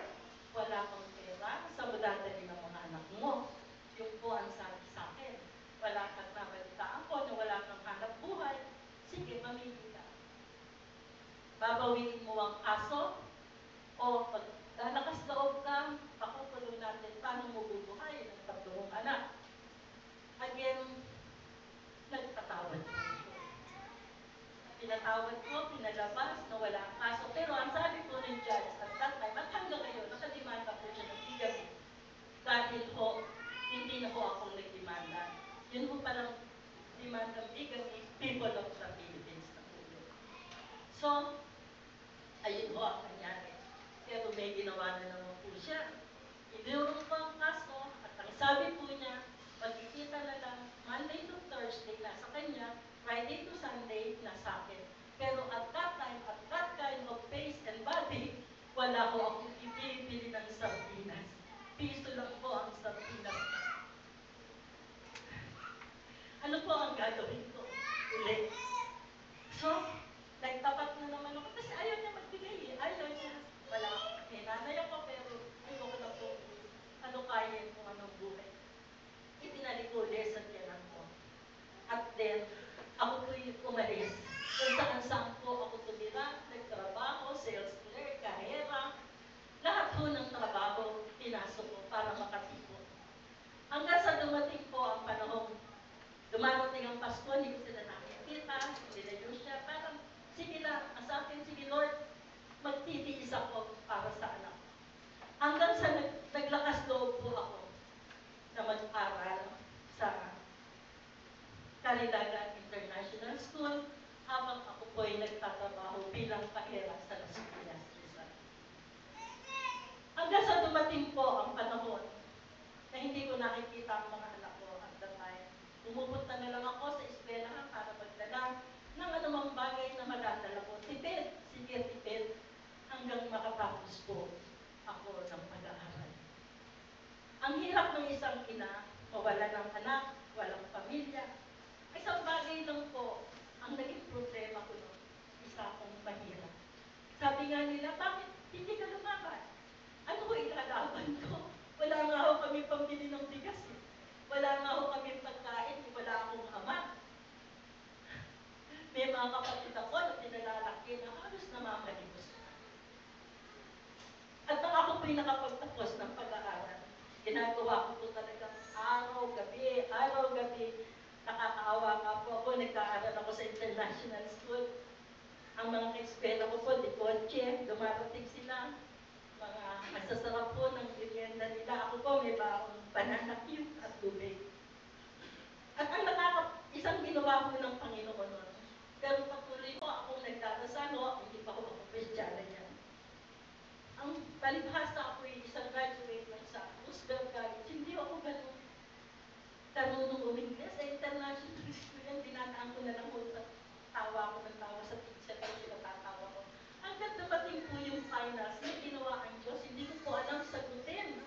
wala kang pera, sa madadali ng mga anak mo. Yung po ang sabi sa akin, wala kang nabalitaan ko na wala kang hanap buhay, sige, mamili ka. Babawiin mo ang aso, o pag lalakas loob ka, pakukulong natin, paano mo bubuhay ng 3 anak? Again, nagpatawad ko. Pinatawad ko, pinalabas, na wala ang kaso. Pero ang sabi ko ng judge at that time, at hanggang ngayon, nakademanda po siya ng bigami. Dahil ho, hindi na ho akong nagdemanda. Yun ho palang demanda bigami, People of the Philippines na po yun. So, ayun ho ang nangyari. Pero may ginawa na naman po siya. Inurong po ang kaso at ang sabi po niya, magkikita na lang Monday to Thursday na sa kanya, Friday to Sunday na sa akin. Pero at that time, at that kind of face and body, wala ko akong ibibili ng sardinas. Piso lang po ang sardinas. Ano po ang gagawin ko? Uli. So, nagtapat na naman ako. Kasi ayaw niya magbigay eh. Ayaw niya. Wala. May nanay ako pero ayaw ko na po. Ano ka tagumpayin kung anong buhay. Itinalik ko ulit sa tiyanan ko. At then, ako po'y umalis. Kung saan-saan po ako tumira, nagtrabaho, sales clerk, karera, lahat po ng trabaho, pinasok ko para makatipon. Hanggang sa dumating po ang panahon, dumarating ang Pasko, hindi ko sila nakikita, hindi na yun siya, parang, sige lang, sa akin, sige Lord, magtitiis ako para sa anak. Hanggang sa naglakas loob po ako na mag-aral sa Calilagan International School habang ako po ay nagtatrabaho bilang kahera sa Las Piñas, Rizal. Hanggang sa dumating po ang panahon na hindi ko nakikita ang mga anak ko at the time. Pumupunta na lang ako sa eskwelahan para magdala ng anumang bagay na madadala ko. Tipid, sige tipid, hanggang makatapos po ako ng pag-aaral. Ang hirap ng isang ina, mawala ng anak, walang pamilya. Isang bagay lang po ang naging problema ko noon. Isa akong mahirap. Sabi nga nila, bakit hindi ka lumaban? Ano ko ilalaban ko? Wala nga ako kami pambili ng bigas eh. Wala nga ako kami pagkain, wala akong ama. May mga kapatid ako na pinalalaki na halos namamalimos. At nang ako po'y nakapagtapos ng pag-aaral, ginagawa ko po talagang araw-gabi, nakakaawa nga po ako, nagkaaral ako sa international school. Ang mga kaeskwela ko po, di kotse, dumarating sila, mga masasarap po ng merienda nila. Ako po, may baong banana cube at tubig. At ang isang ginawa ko ng Panginoon nun, pero patuloy po akong nagdarasal, hindi pa ako Kristyana niya. Ang palibhasa ako'y isang graduate ng sa Roosevelt College, hindi ako ganun karunong umingles. Sa international school yan, dinadaan ko na lang po sa tawa ko ng tawa sa teacher ko, sila tatawa ko. Hanggang dumating po yung finals, may ginawa ang Diyos, hindi ko po alam sagutin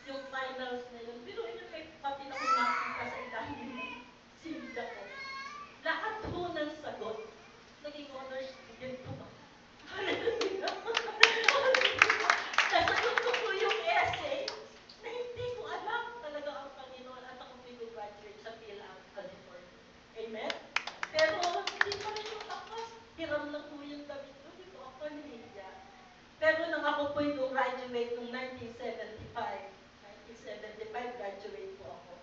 yung finals na yun. Pero yun may pati na ko nakita sa ilalim ng silda ko. Lahat po ng sagot, naging honors student po ako. Hallelujah! Nasagot ko po yung essay na hindi ko alam talaga ang Panginoon at ako graduate sa PhilAm, California. Amen? Pero hindi pa rin yung tapos. Hiram lang po yung damit ko. Hindi ko ako nahihiya. Pero nang ako po yung graduate noong 1975 graduate po ako.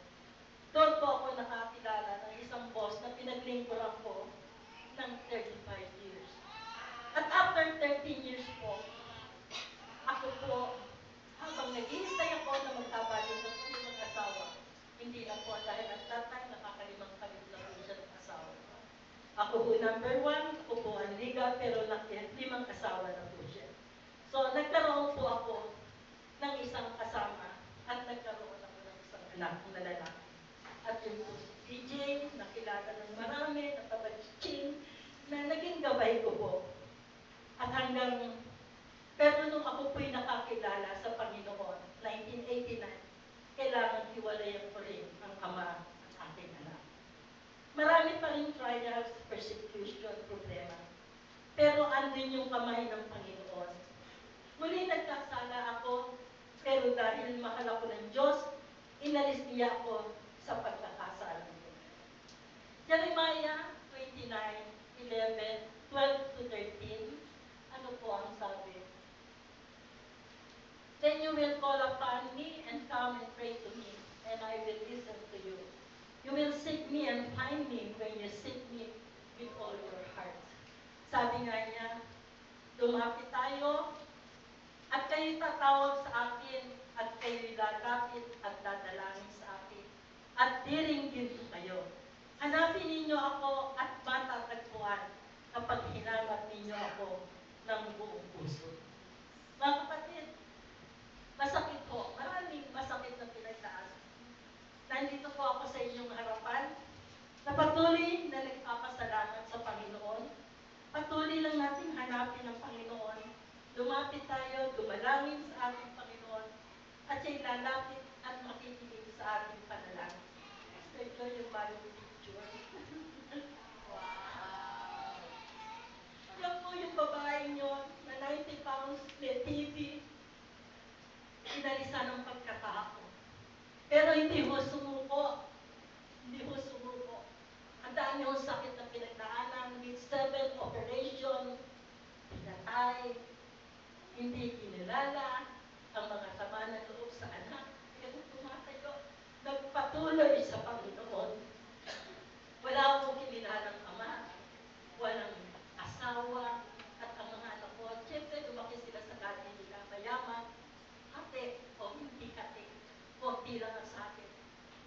Doon po ako nakakilala ng isang boss na pinaglingkuran ko ng 35 years. At after 13 years po, ako po, habang naghihintay ako na magkabalik ng kanyang asawa, hindi na po dahil at that time nakakalimang kalit na po siya ng asawa. Ako po number 1, ako po ang legal, pero limang asawa na po siya. So nagkaroon po ako ng isang kasama at nagkaroon ako ng isang anak na lalaki. At yun po si DJ, nakilala ng marami, natabagichin, na naging gabay ko po. At pero nung ako po'y nakakilala sa Panginoon, 1989, kailangan hiwalayan ko rin ang ama at aking anak. Marami pa rin trials, persecution, problema. Pero andun yung kamay ng Panginoon. Muli nagkasala ako, pero dahil mahal ako ng Diyos, inalis niya ako sa pagkakasala niya. Jeremiah 29:11, 12 to 13, ano po ang sabi? Then you will call upon me and come and pray to me, and I will listen to you. You will seek me and find me when you seek me with all your heart. Sabi nga niya, lumapit tayo, at kayo'y tatawag sa akin, at kayo'y lalapit at dadalangin sa akin, at diringgin ko kayo. Hanapin ninyo ako at matatagpuan kapag hinanap ninyo ako ng buong puso. Mga kapatid, masakit po, maraming masakit na pinagdaan. Nandito po ako sa inyong harapan, na patuloy na nagpapasalamat sa Panginoon. Patuloy lang natin hanapin ang Panginoon. Lumapit tayo, dumalangin sa ating Panginoon, at siya'y lalapit at makikinig sa ating panalangin. Ito yung bagong picture. Wow! Yan po yung babaeng yun, na 90 pounds, may TV, inalisan ng pagkatao. para sa akin.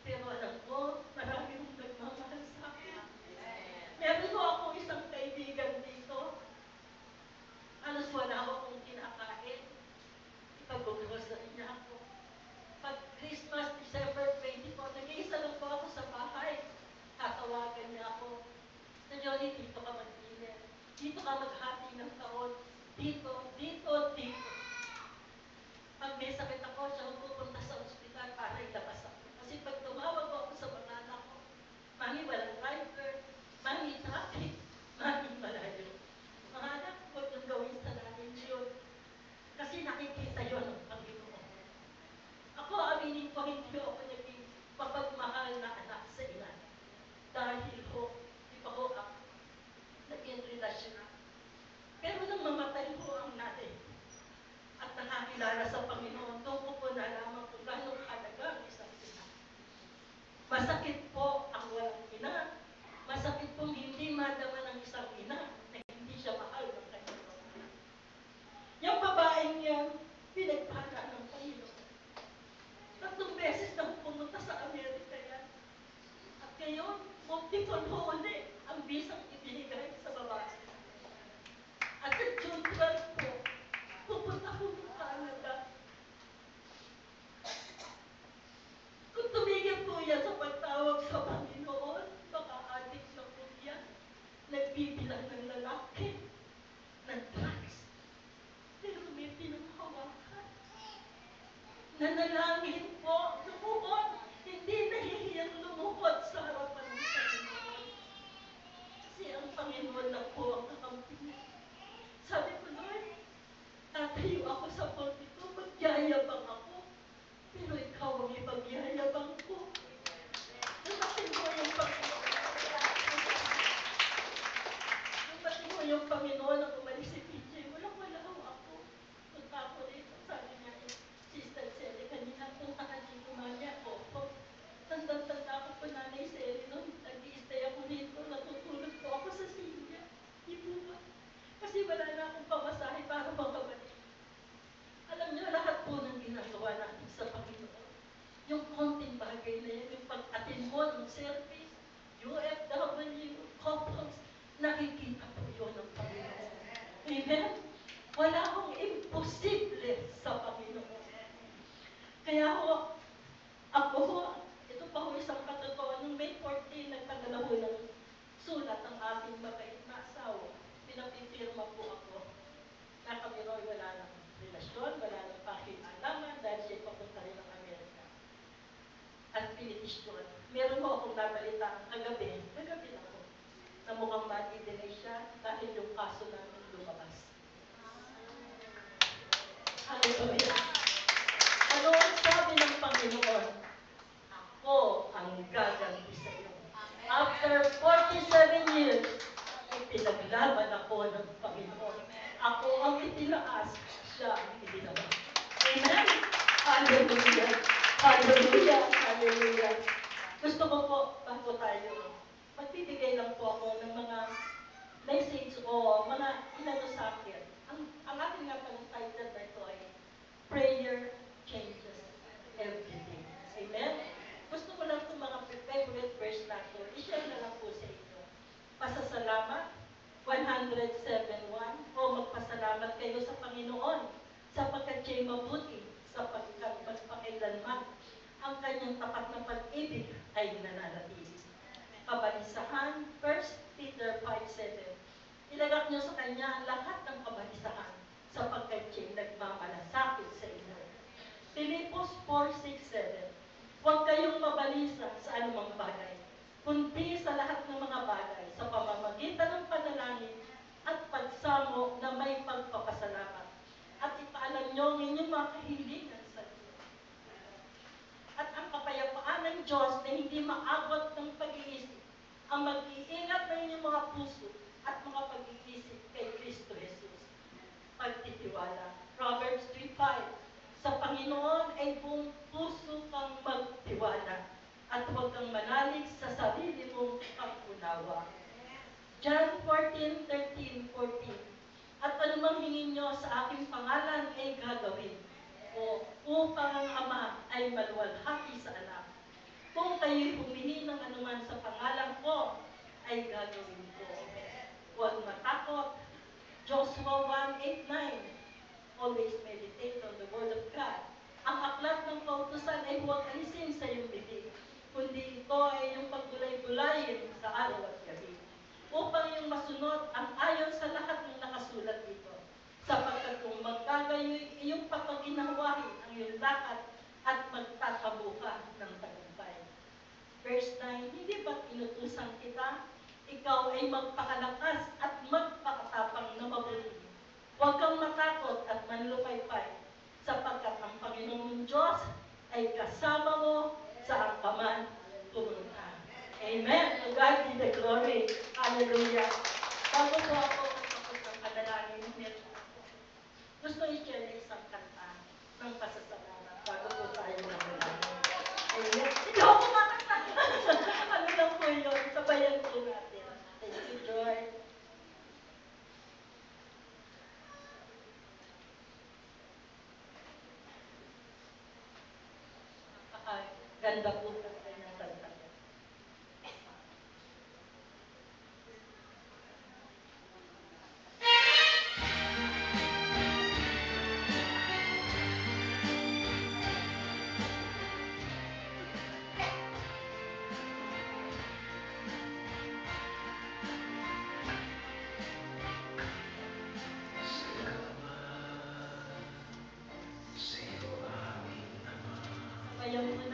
Pero alam ko, marami kong nagmamahal sa akin. Meron ko akong isang kaibigan dito. Halos wala akong kinakain. Ipag-grocery niya ako. Pag Christmas, December 24, nag-iisa lang po ako sa bahay. Tatawagan niya ako. Na Johnny, dito ka mag-dinner. Dito ka maghati ng taon. Dito, dito, dito. Pag may sakit ako, siya ang pupunta sa ospital para ilabas ako. Kasi pag tumawag ako sa mga anak ko, Mami, walang driver. Mami, traffic. Mami, malayo. Mga anak, huwag yung gawin sa namin yun. Kasi nakikita yun ng Panginoon. Ako, aminin ko, hindi ako naging mapagmahal na anak sa ina. Dahil ho, di ba ho ako, naging relasyon. Pero nang mamatay ho ang nanay at nakakilala sa Panginoon, doon ko po nalaman kung gano'ng halaga ang isang ina. Masakit po ang walang ina. Masakit pong hindi madama ng isang ina na hindi siya mahal ng kanyang mga anak. Yung babaeng yan, pinagpala ng Panginoon. 3 beses nang pumunta sa Amerika yan. At ngayon, multiple ho ulit ang bisang ibinigay sa babae. At sa June 12 po, pupunta ko ng Canada. Kung tumigil po yan sa pagtawag sa Panginoon, baka adik na po yan. Nagbibilang ng lalaki, ng drugs. Pero may pinanghawakan. Nanalangin po, lumuhod. Hindi nahihiyang lumuhod sa harapan ng Panginoon. Kasi ang Panginoon na po ang kakampi niya. Sabi ko, Lord, tatayo ako sa pulpito, magyayabang ako. Pero ikaw ang ipagyayabang ko. Lumating mo yung Panginoon. Lumating mo yung Panginoon na umalis si PJ. Wala ako. Punta ako rito. Sabi niya, Sister Sally, kanina kung nakali kumanya ko. Tanda-tanda ako po nanay Sally noon. Nag-i-stay ako rito. Natutulog po ako sa silya. Di po ba? Kasi wala na akong pamasahe para makabalik. Alam niyo, lahat po ng ginagawa natin sa Panginoon. Yung konting bagay na yan, yung pag-attend mo ng service, UFW, couples, nakikita po yun ng Panginoon. Amen? Wala akong imposible sa Panginoon. Kaya ako ito pa ho isang katotohanan, nung May 14, nagpadala ho ng sulat ang aking mabait na asawa. Pinapipirma po ako na kami ro'y wala ng relasyon, wala ng pakialaman dahil siya papunta rin ng Amerika. At pinitisyon. Meron mo akong nabalita kagabi lang ho, na mukhang ma-delay siya dahil yung kaso namin lumabas. Hallelujah! Ano ang sabi ng Panginoon? Ako ang gaganti sa iyo. After 47 years, ipinaglaban ako ng Panginoon. Ako ang itinaas, siya ang ibinawa. Amen? Hallelujah! Hallelujah! Hallelujah! Gusto ko po, bago tayo, magbibigay lang po ako ng mga message o mga inano sa akin. Ang ating nga palang title na ito ay Prayer Changes Everything. Amen? Gusto ko lang itong mga favorite verse na ito. I-share na lang po sa inyo. Pasasalamat, 107.1, o magpasalamat kayo sa Panginoon sapagkat siya'y mabuti sapagkat magpakailanman ang kanyang tapat na pag-ibig ay nananatili. Kabalisahan, 1 Peter 5:7. Ilagak niyo sa kanya ang lahat ng kabalisahan sapagkat siya'y nagmamalasakit sa inyo. Pilipos 4:6-7. Huwag kayong mabalisa sa anumang bagay, kundi sa lahat ng mga bagay sa pamamagitan ng panalangin at pagsamo na may pagpapasalamat. At ipaalam niyo ang inyong mga kahilingan sa Diyos. At ang kapayapaan ng Diyos na hindi maabot ng pag-iisip, ang mag-iingat ng inyong mga puso at mga pag-iisip kay Kristo Jesus. Pagtitiwala. Proverbs 3:5. Sa Panginoon ay buong puso kang magtiwala at huwag kang manalig sa sarili mong pag-unawa. John 14:13-14. At anumang hingin nyo sa aking pangalan ay gagawin ko upang ang Ama ay maluwalhati sa Anak. Kung kayo'y humingi ng anuman sa pangalan ko, ay gagawin ko. Huwag matakot. Joshua 1:8-9. Always meditate on the Word of God. Ang aklat ng kautusan ay huwag alisin sa iyong bibig, kundi ito ay iyong paggulay-gulayin sa araw at gabi, upang iyong masunod ang ayon sa lahat ng nakasulat dito. Sapagkat kung magkagayoy iyong pagpaginawahin ang iyong lakad at magtatabo ka ng tagumpay. Verse 9, hindi ba't inutusan kita? Ikaw ay magpakalakas at magpakatapang na mabuti. Huwag kang matakot at manlupaypay, sapagkat ang Panginoong Diyos ay kasama mo saan ka man pumunta. Amen. To God be the glory. Hallelujah. Bago po ako tapos ng panalangin, gusto i-share isang kanta ng pasasalamat bago po tayo manalangin. Amen. Hindi ako kumakanta. Ano lang po yun? Sabayan po natin. Thank you, Joy. Ganda po kasi ng kanta. Sabayan po natin.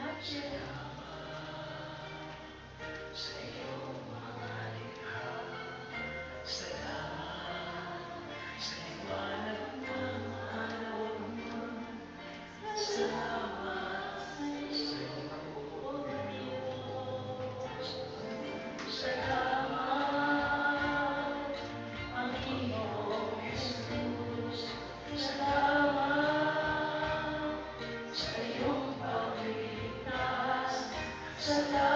Salamat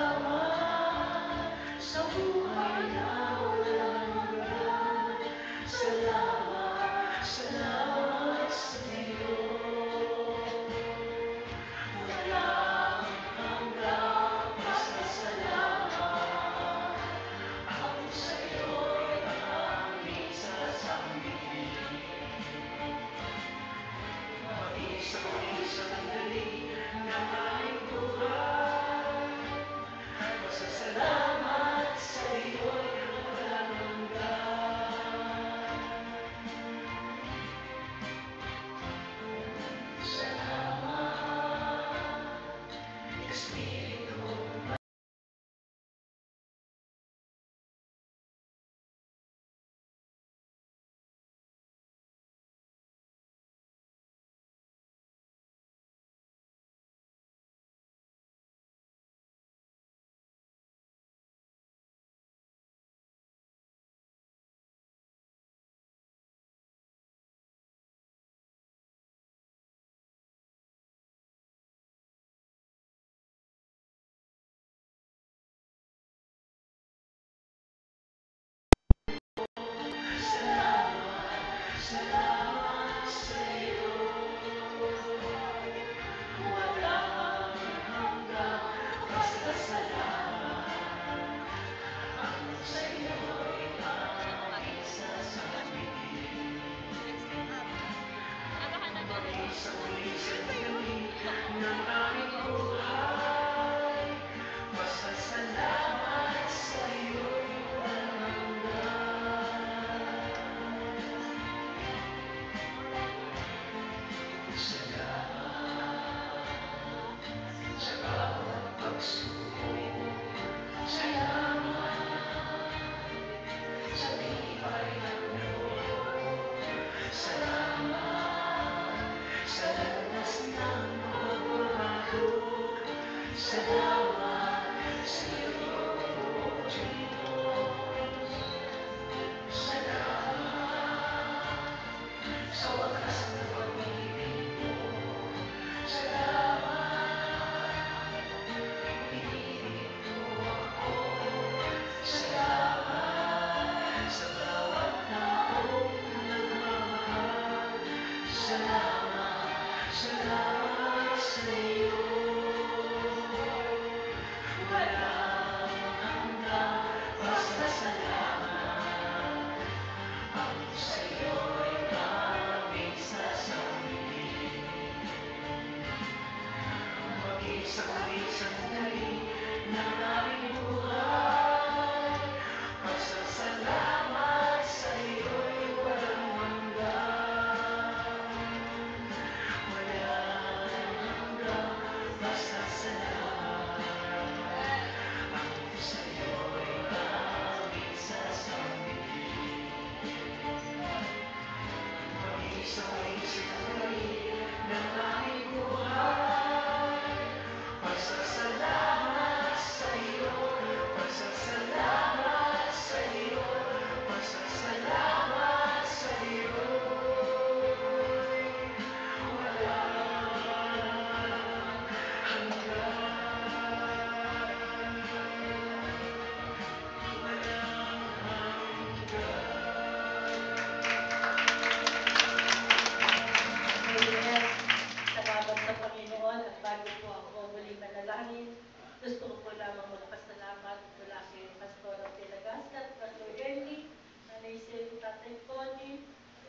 Gusto ko po lamang magpasalamat mula kay Pastor Pelagasat, Pastor Ernie, Nanay Sel, Tatay Connie,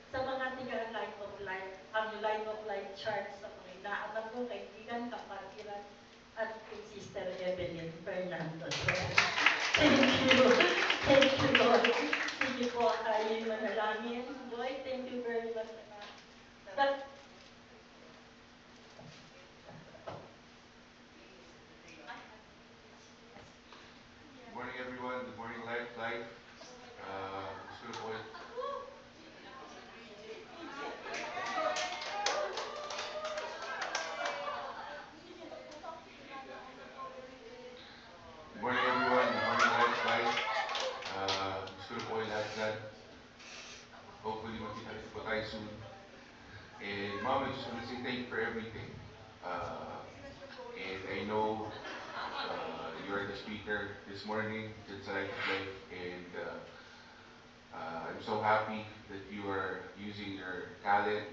sa mga tiga Line of Life, ang Line of Life Church, sa mga inaanak ko, kaibigan, kapatiran, at kay Sister Evelyn Fernando. Thank you. Thank you, Lord. Sige po tayo manalangin. Lord, thank you very much. But, Good morning, everyone. Good morning, Life. Gusto ko Good morning, everyone. Good morning, Life. Gusto ko lahat dyan. Hopefully, makita po tayo soon. And Mom, I just want to say thank you for everything. And I know you are the speaker this morning, it's Life of Life, and I'm so happy that you are using your talent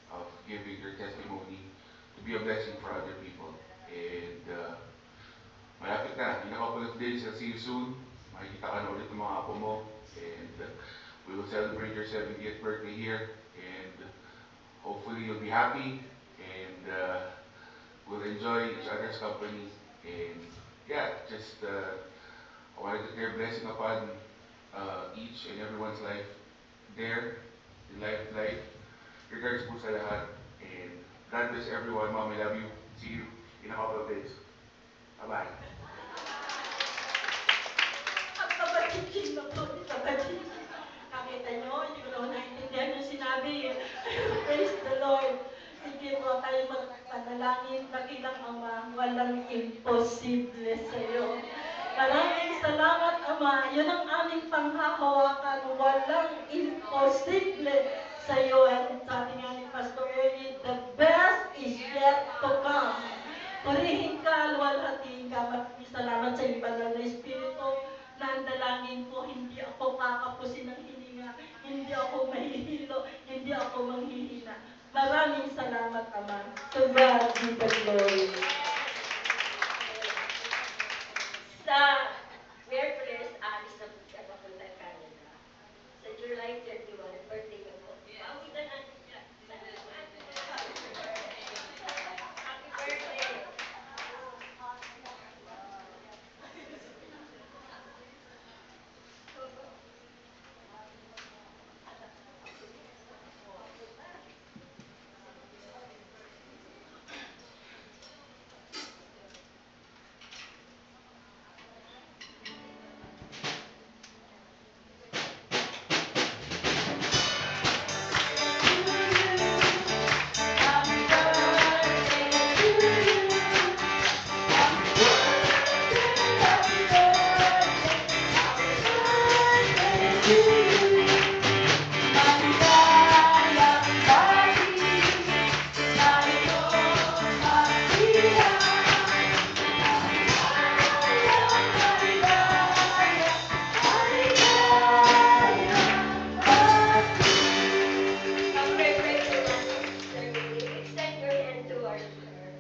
of giving your testimony to be a blessing for other people. And malapit na, in a couple of days, I'll see you soon. Makikita ka na ulit ng mga apo mo. And we will celebrate your 70th birthday here. And hopefully you'll be happy. And we'll enjoy each other's company. And yeah, just I wanted to declare blessing upon each and everyone's life there, in life. Regards po sa lahat. And God bless everyone. Mom, I love you. See you in a couple of days. Bye-bye. ang kabatid na po, kabatid. Nakita nyo, hindi ko naman naintindihan yung sinabi. Praise the Lord. Sige po tayo magpanalangin, dakilang Ama, walang imposible sa iyo. Maraming salamat, Ama. Yun ang aming panghahawakan. Walang imposible sa iyo. At sabi nga ni Pastor Ernie, the best is yet to come. Purihin ka, luwalhatiin ka. Maraming salamat sa iyo, Banal na Espiritu. Nandalangin ko, hindi ako kakapusin ng hininga. Hindi ako mahihilo. Hindi ako manghihina. Maraming salamat, Ama. To God be the glory. Sa Merkules, alis na po siya papunta Canada. Sa July 31, birthday ko po. Pauwitan natin siya. Happy birthday! Extend your hand towards her.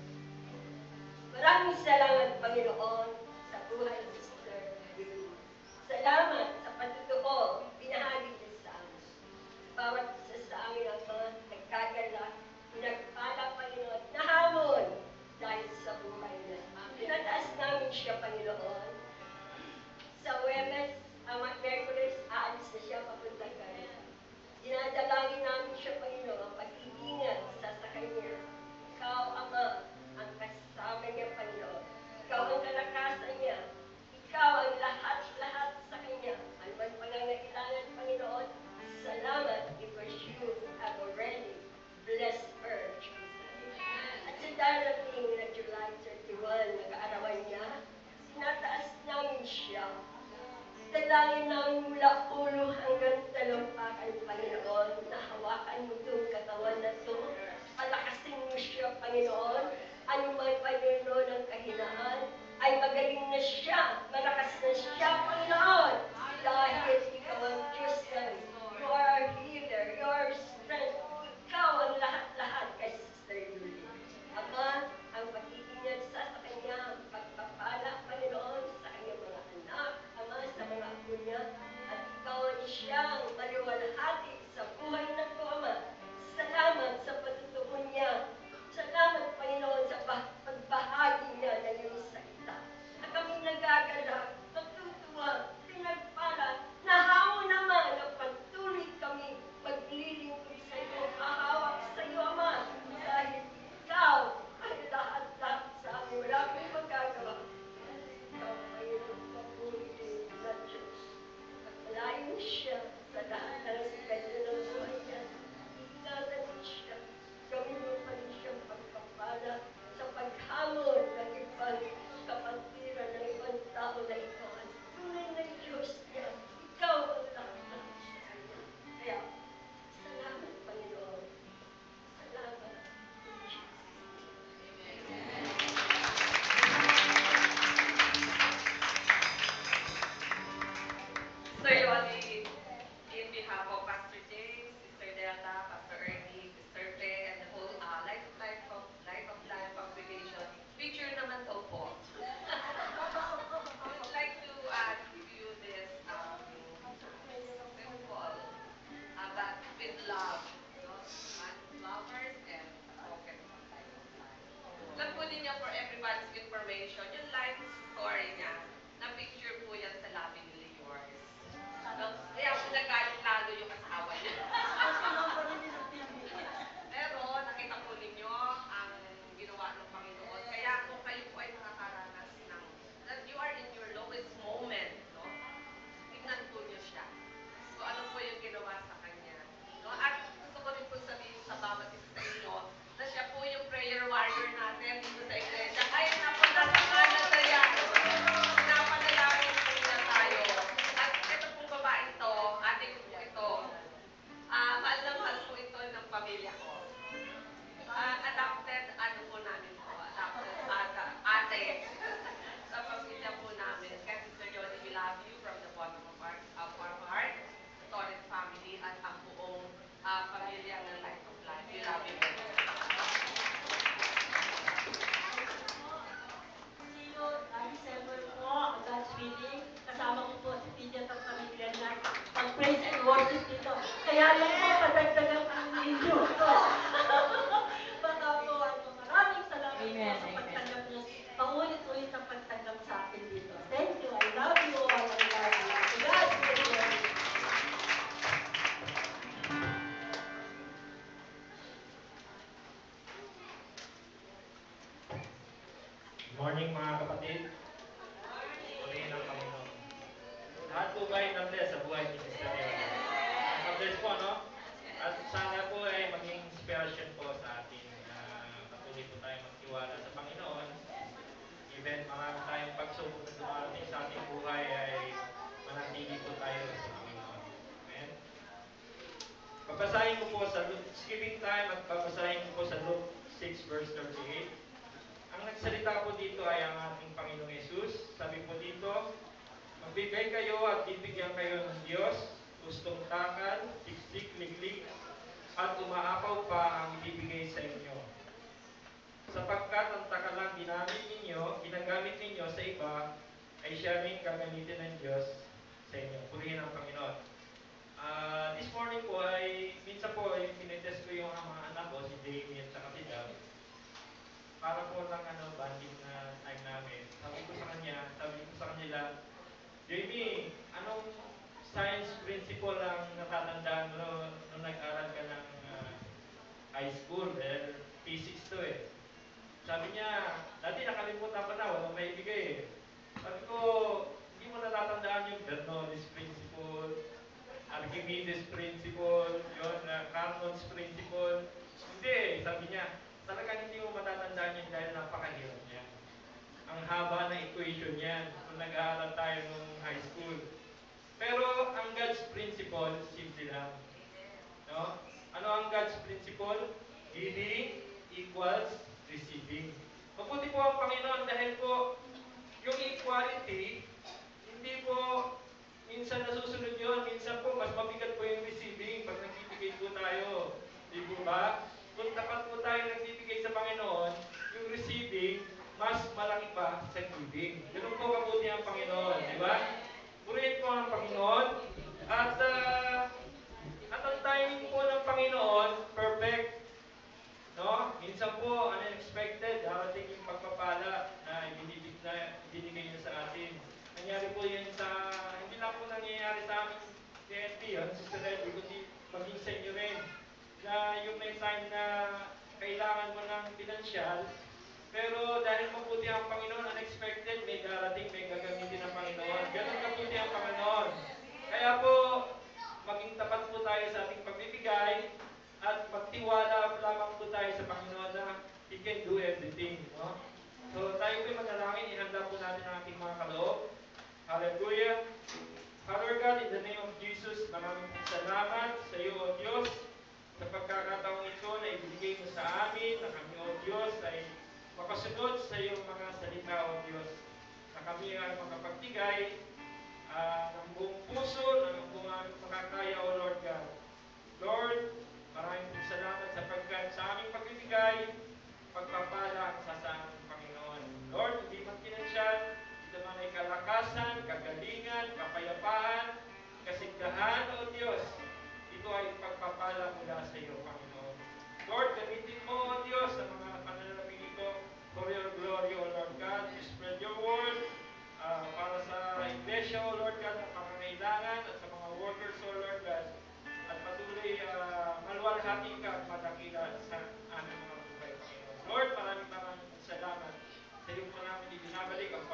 Maraming salamat, Panginoon, sa buhay ni Sister Lily. Salamat sa patutuo, binahagi niya sa amin. Bawat isa sa amin ang mga nagkagala, pinagpala, Panginoon, nahamon dahil sa buhay niya. Pinataas namin siya, Panginoon. Sa Webes, ang Merkulis, aalis na siya papunta Canada. Dinadalangin namin siya, Panginoon, pag-iingat sa kanya. Ikaw, Ama, ang kasama niya, Panginoon. Ikaw ang kalakasan niya. Ikaw ang lahat-lahat sa kanya. Ano man pangangailangan, Panginoon, salamat because you have already blessed her, Jesus. At sa darating na July 31, nag-aarawan niya, sinataas namin siya. Dalangin namin mula ulo hanggang talampakan, Panginoon, na hawakan mo itong katawan na ito. Palakasin mo siya, Panginoon. Ano man, Panginoon, ang kahinaan, ay magaling na siya, malakas na siya, Panginoon. Dahil ikaw ang Diyos na, you are our healer, you are our strength. Ikaw ang lahat-lahat kay Sister Julie. Ama, ang pag-iingat sa kanya, ang pagpapala, Panginoon, ilang bless sa buhay ni Sister Leona. God-bless po, no? At sana po ay maging inspiration po sa atin na patuloy po tayo magtiwala sa Panginoon. Even marami tayong pagsubok na dumarating sa ating buhay ay manatili po tayo sa Panginoon. Amen? Babasahin ko po sa Luke, skipping time at babasahin ko po sa Luke 6 verse 38. Ang nagsalita po dito ay ang ating Panginoong Yesus. Sabi po dito, magbigay kayo at bibigyan kayo ng Diyos, gustong takal, siksik, liglig, at umaapaw pa ang ibibigay sa inyo. Sapagkat ang takalang ginagamit ninyo sa iba, ay siya rin gagamitin ng Diyos sa inyo. Purihin ang Panginoon. This morning po ay, minsan po ay pinitest ko yung mga anak ko, si Jamie at saka si Dab. Para po lang banding na time namin. Sabi ko sa kanila, Jamie, anong science principle ang natatandaan mo nung nag-aral ka ng high school? Physics to eh. Sabi niya, dati nakalimutan ko na, walang maibigay eh. Sabi ko, hindi mo natatandaan yung Bernoulli's principle, Archimedes principle, yun, Carnot's principle. Hindi eh, sabi niya, talagang hindi mo matatandaan yun dahil napakahirap niya. Ang haba na equation yan kung nag-aaral tayo nung high school. Pero ang God's principle, simple lang. No? Ano ang God's principle? Giving equals receiving. Mabuti po ang Panginoon dahil po yung equality, hindi po minsan nasusunod yun. Minsan po mas mabigat po yung receiving pag nagbibigay po tayo. Di po ba? Kung tapat po tayo nagbibigay sa Panginoon, yung receiving, mas malaki pa sa giving. Ganun po kabuti ang Panginoon, di ba? Purihin po ang Panginoon. At ang timing po ng Panginoon, perfect. No? Minsan po, unexpected, darating yung pagpapala na ibinigay niya sa atin. Nangyari po yun hindi lang po nangyayari sa amin PNP, Sister Edwin, kundi maging sa inyo rin. Na yung may time na kailangan mo ng pinansyal, pero dahil mabuti ang Panginoon, unexpected, may darating, may gagamitin ng Panginoon. Ganun kabuti ang Panginoon. Kaya po, maging tapat po tayo sa ating pagbibigay at magtiwala lamang po tayo sa Panginoon na He can do everything. No? So tayo po'y manalangin, ihanda po natin ang ating mga kaloob. Hallelujah! Father God, in the name of Jesus, maraming salamat sa iyo, O Diyos, sa pagkakataong ito na ibigay mo sa amin, na kami, O Diyos, ay makasunod sa iyong mga salita, O Diyos, na kami ay makapagbigay ng buong puso, ng buong makakaya, O Lord God. Lord, maraming salamat sapagkat sa aming pagbibigay, pagpapala ang sasaan ng Panginoon. Lord, hindi man pinansyal, ito man ay kalakasan, kagalingan, kapayapaan, kasigdahan, O Diyos. Ito ay pagpapala mula sa iyo, Panginoon. Lord, gamitin mo, O Diyos, sa mga pananalangin ito for your glory, O Lord God. To spread your word para sa iglesia, O Lord God, ng pangangailangan at sa mga workers, O Lord God. At patuloy malwalhati ka at madakila sa aming mga buhay, Panginoon. Lord, maraming salamat. Sa iyo po namin ibinabalik ang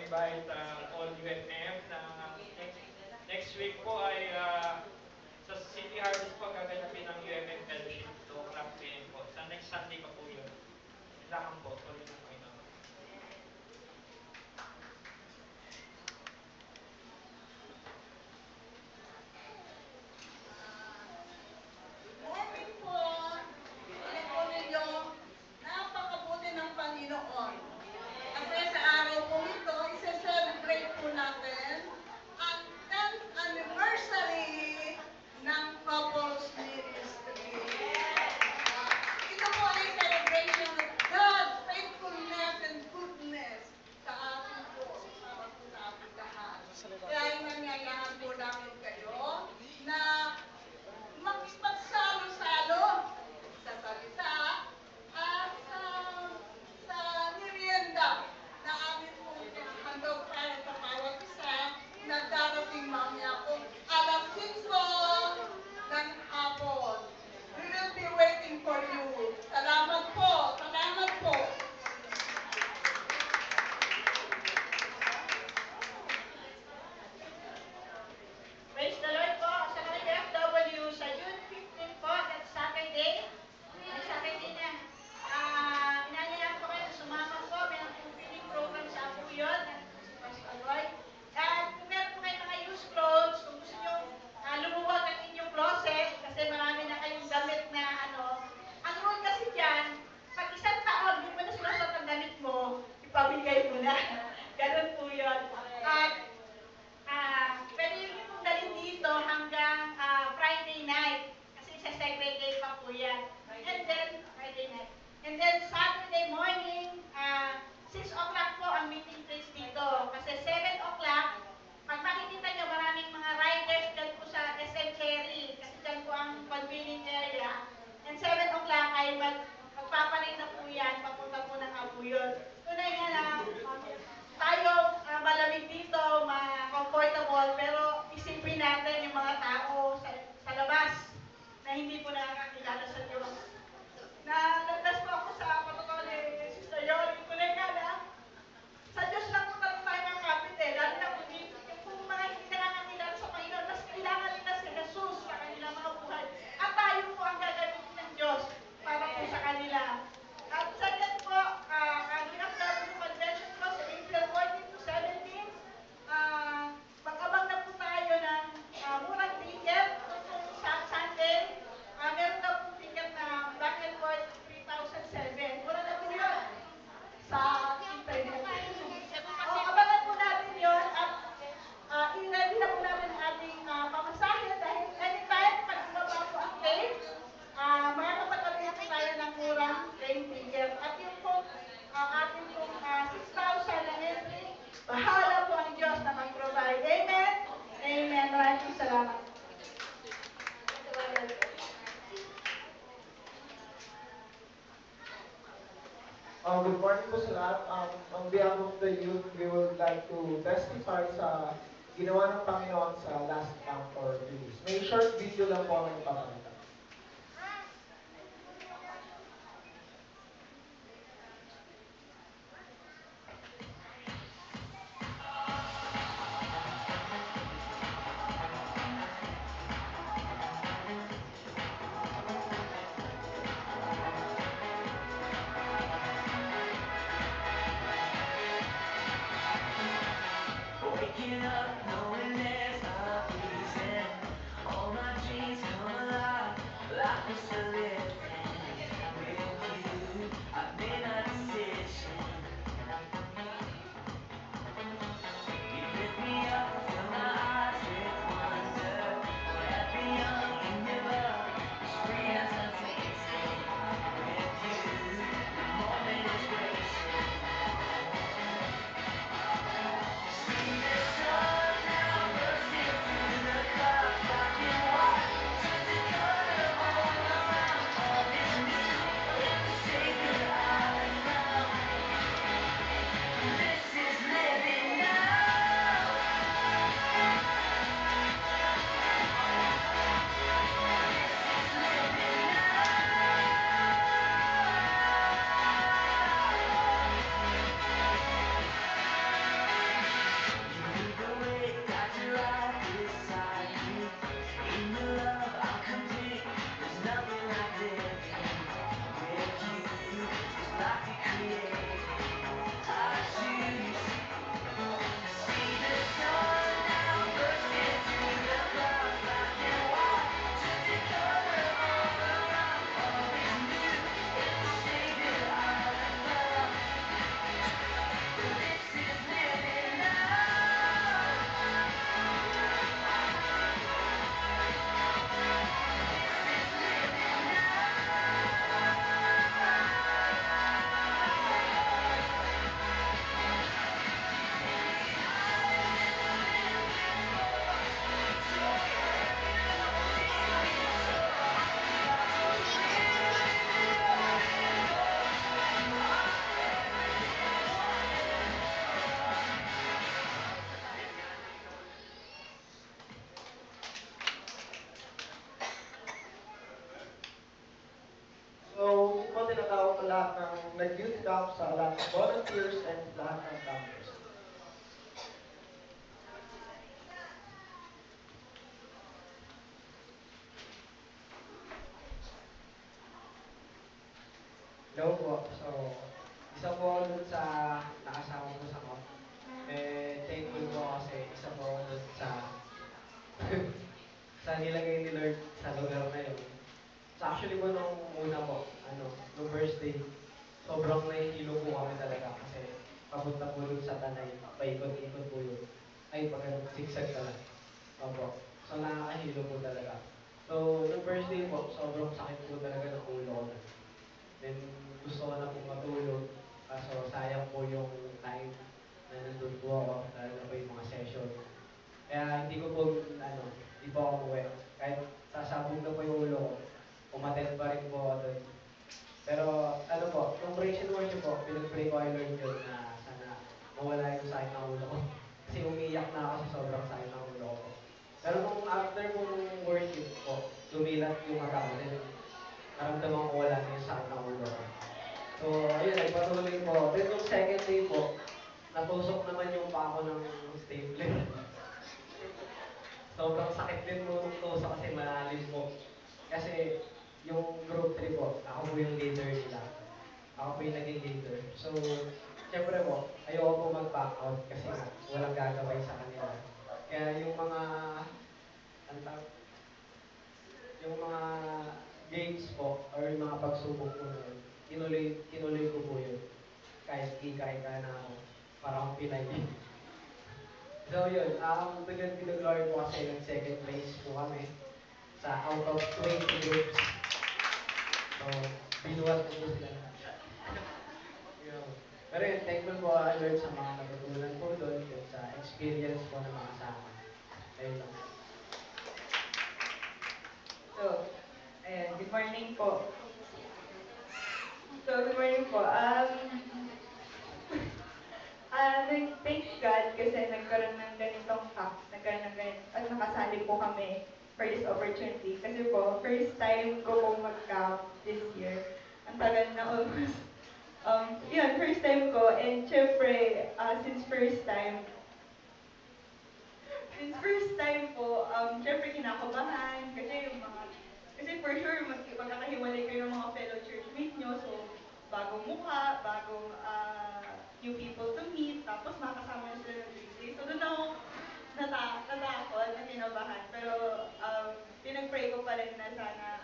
invite all UMM na next week po ay sa City Harvest po gaganapin ng UMM Fellowship 2 o'clock p.m. po. Sa next Sunday pa po yun. Kailangan po, tuloy ng Panginoon. Morning po. Alam po ninyo, napakabuti ng Panginoon. Kasi sa araw po ito, isa-celebrate po natin ang 10th anniversary ng Couples Ministry. Ito po ay celebration of God's faithfulness and goodness sa atin po, para po sa ating lahat. Kaya nanyayahan po namin kayo na magsalo-salo sa salita at sa merienda na amin pong handog para sa bawat isa na darating mamaya po alas 5 ng hapon. We will be waiting for you. Salamat po. Salamat po. Praise the Lord po. Sa mga FW, sa June 15 po, that's Saturday. Next Saturday na. Inanyayahan ko kayo na sumama po. May feeding program sa Apo yun. Si Pastor Lloyd. At kung meron po kayo mga used clothes, kung gusto nyo lumuwag ang inyong closet, kasi marami na kayong damit na ang rule kasi dyan, pag isang taon, di mo na sinusot ang damit mo, ipabigay mo na. Ganun po yun. At pwede yung pong dalhin dito hanggang Friday night. Kasi segregate pa po yan. And then, Friday night. And then, Saturday morning, 6 o'clock po ang meeting place dito. Kasi 7 o'clock, pag makikita nyo, maraming mga riders dyan po sa SM Cherry. Kasi dyan po ang convening area. And 7 o'clock ay magpaparay na po yan, papunta po ng Abuyod. Tunay nga na, tayo malamig dito, comfortable, pero isipin natin yung mga tao sa labas na hindi po nakakakilala sa Diyos. Nalandas po ako sa protocol ni Sister Yoli. Tunay nga na, sa Diyos lang po talaga tayo makakapit lalo na kung mga hindi nakakakilala sa Panginoon, mas kailangan nila si Jesus sa kanilang mga buhay. At tayo po ang gagamitin ng Diyos para po sa kanila. At second po, ang DFW Convention po sa April 14 to 17, mag-abang na po tayo ng murang ticket sa Sunday. Meron na po ticket na back and forth 3,007. Mura na po yun sa internet. Abangan po natin yun at i-ready na po natin ang ating pamasahe dahil anytime pag bumaba po ang plane, makakapag-avail po tayo ng murang train ticket. At yung po, ating pong 6,000 na entry, bahala po ang Diyos na mag-provide. Amen? Amen. Maraming salamat. Good morning po sa lahat. On behalf of the youth, we would like to testify sa ginawa ng Panginoon sa last month or release. May short video lang po ang ipapakita. Waking up knowing there's a reason. All my dreams come alive. nag-youth camp, sa lahat ng volunteers, and lahat ng campers. Hello po. So, isa po ako dun sa nakasama ko sa camp. Thankful po ako kasi isa po ako dun sa sa nilagay ni Lord sa lugar na yun. So actually po nung una po, nung first day, sobrang nahihilo po kami talaga kasi papunta po dun sa Tanay, paikot-ikot po yun. Ay, pagka zigzag pala. Opo. So nakakahilo po talaga. So, nung first day po, sobrang sakit po talaga ng ulo ko. Then, gusto ko na po matulog. Kaso, sayang po yung time na nandun po ako, lalo na po yung mga session. Kaya hindi ko po, hindi po ako umuwi. Kahit sasabog na po yung ulo ko, umattend pa rin po ako doon. Pero, po, nung praise and worship po, pinag-pray ko kay Lord yun na sana mawala yung sakit ng ulo ko. Kasi umiiyak na ako sa sobrang sakit ng ulo ko. Pero nung after po nung worship po, lumilat yung mata ko. Then, naramdaman ko wala na yung sakit ng ulo ko. So, ayun, nagpatuloy po. Then, nung second day po, natusok naman yung pa ako ng stapler. Sobrang sakit din po nung tusok kasi malalim po. Kasi, yung group 3 po, ako po yung leader nila. Ako po yung naging leader. So, syempre po, ayoko po mag-back out kasi nga, walang gagawin sa kanila. Kaya yung mga, yung mga games po, or yung mga pagsubok po na yun, tinuloy ko po yun. Kahit ika-ika na ako, para akong Pinay. So yun, to God be the glory po kasi yung second place po kami sa out of 20 groups. So, binuhat po sila. Yun. Pero yun, thankful po Lord sa mga natutunan po doon, sa experience po ng mga kasama. Ayun lang. So, ayan, good morning po. So, good morning po. Thank God kasi nagkaroon ng ganitong camp, nagkaroon ng ganito, at nakasali po kami for this opportunity. Kasi po, first time ko po mag-camp this year. Ang tagal na almost. Yun, first time ko. And syempre, since first time po, syempre kinakabahan. Kasi for sure, magkakahiwalay kayo ng mga fellow churchmate nyo. So, bagong mukha, bagong new people to meet, tapos makakasama nyo sila ng 3 days. So, doon ako natakot, na kinabahan. Pero, pinag-pray ko pa rin na sana,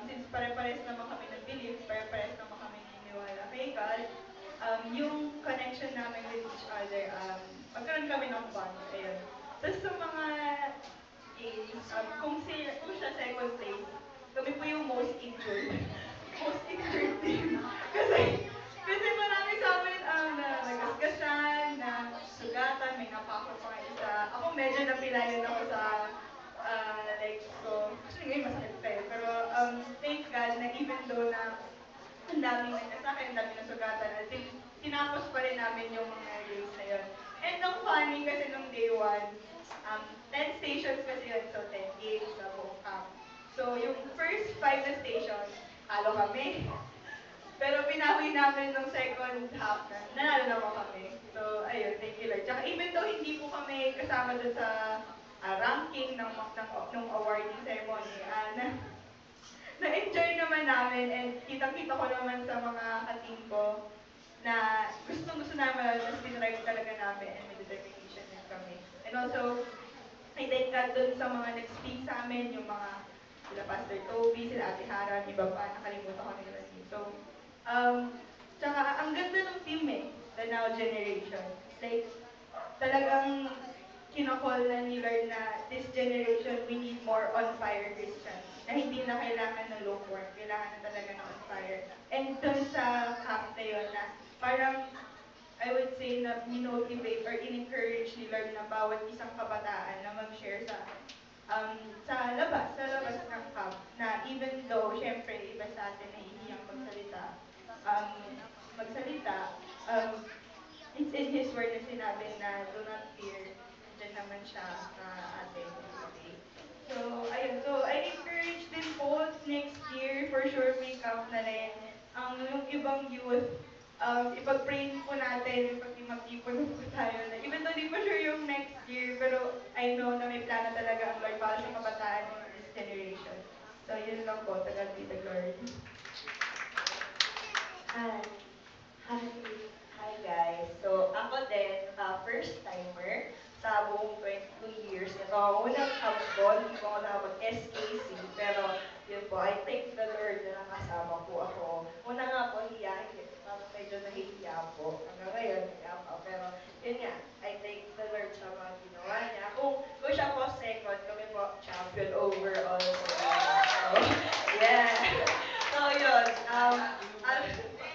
since pare-pares naman kami ng belief, pare-pares naman kami niniwala kay God, yung connection namin with each other, magkaroon kami ng bond. Ayun. Tapos sa mga games, kung siya second place, kami po yung most injured. Most injured team. Kasi marami sa amin na nagasgasan, na sugatan, may napakot pa nga isa. Ako medyo napilayan ako sa legs ko. Actually ngayon masakit pa eh. Pero thank God na even though na ang daming nagkasakit, ang daming nasugatan, I think tinapos pa rin namin yung mga games na yun. And ang funny kasi nung day 1, 10 stations kasi yun, so 10 games na buong camp. So yung first 5 na stations, halo kami. Pero pinawi namin nung second half na, nanalo naman kami. So ayun, thank you Lord. Tsaka even though hindi po kami kasama dun sa ranking ng awarding ceremony, na-enjoy naman namin and kitang-kita ko naman sa mga ka-team ko na gusto namin, tapos tinry talaga namin and may determination din kami. And also, I thank God dun sa mga nag-speak sa amin, yung mga sila Pastor Toby, sila Ate Haram, iba pa, nakalimutan ko nila name. So, tsaka ang ganda ng team eh, the now generation. Like, talagang kinakall na ni Lord na this generation, we need more on-fire Christians. Na hindi na kailangan ng lukewarm, kailangan na talaga ng on-fire. And dun sa camp na yun na parang, I would say na minotivate or in-encourage ni Lord na bawat isang kabataan na mag-share sa labas ng camp. Na even though, syempre, iba sa atin na hihiyang it's in His word na sinabi na do not fear, dyan naman siya sa atin. Okay. So, ayun. So, I encourage din po next year, for sure, may camp na rin. yung ibang youth, ipag-pray po natin, ipag-imag-ipon po tayo na, even though di pa sure yung next year, pero I know na may plano talaga ang Lord para sa kabataan in this generation. So, yun lang po, tagal be the Lord. Hi. Hi. Hi guys. So, ako din, first timer sa buong 22 years. Ito, unang camp ko, hindi ko ako nakapag-SKC, pero yun po, I thank the Lord na nakasama po ako. Una nga po, hiyahin. Medyo nahihiya po. Hanggang ngayon, hiya pa. Pero, yun nga, I thank the Lord sa mga ginawa niya. Kung siya po second, kami po champion overall. So, yeah. So, yun.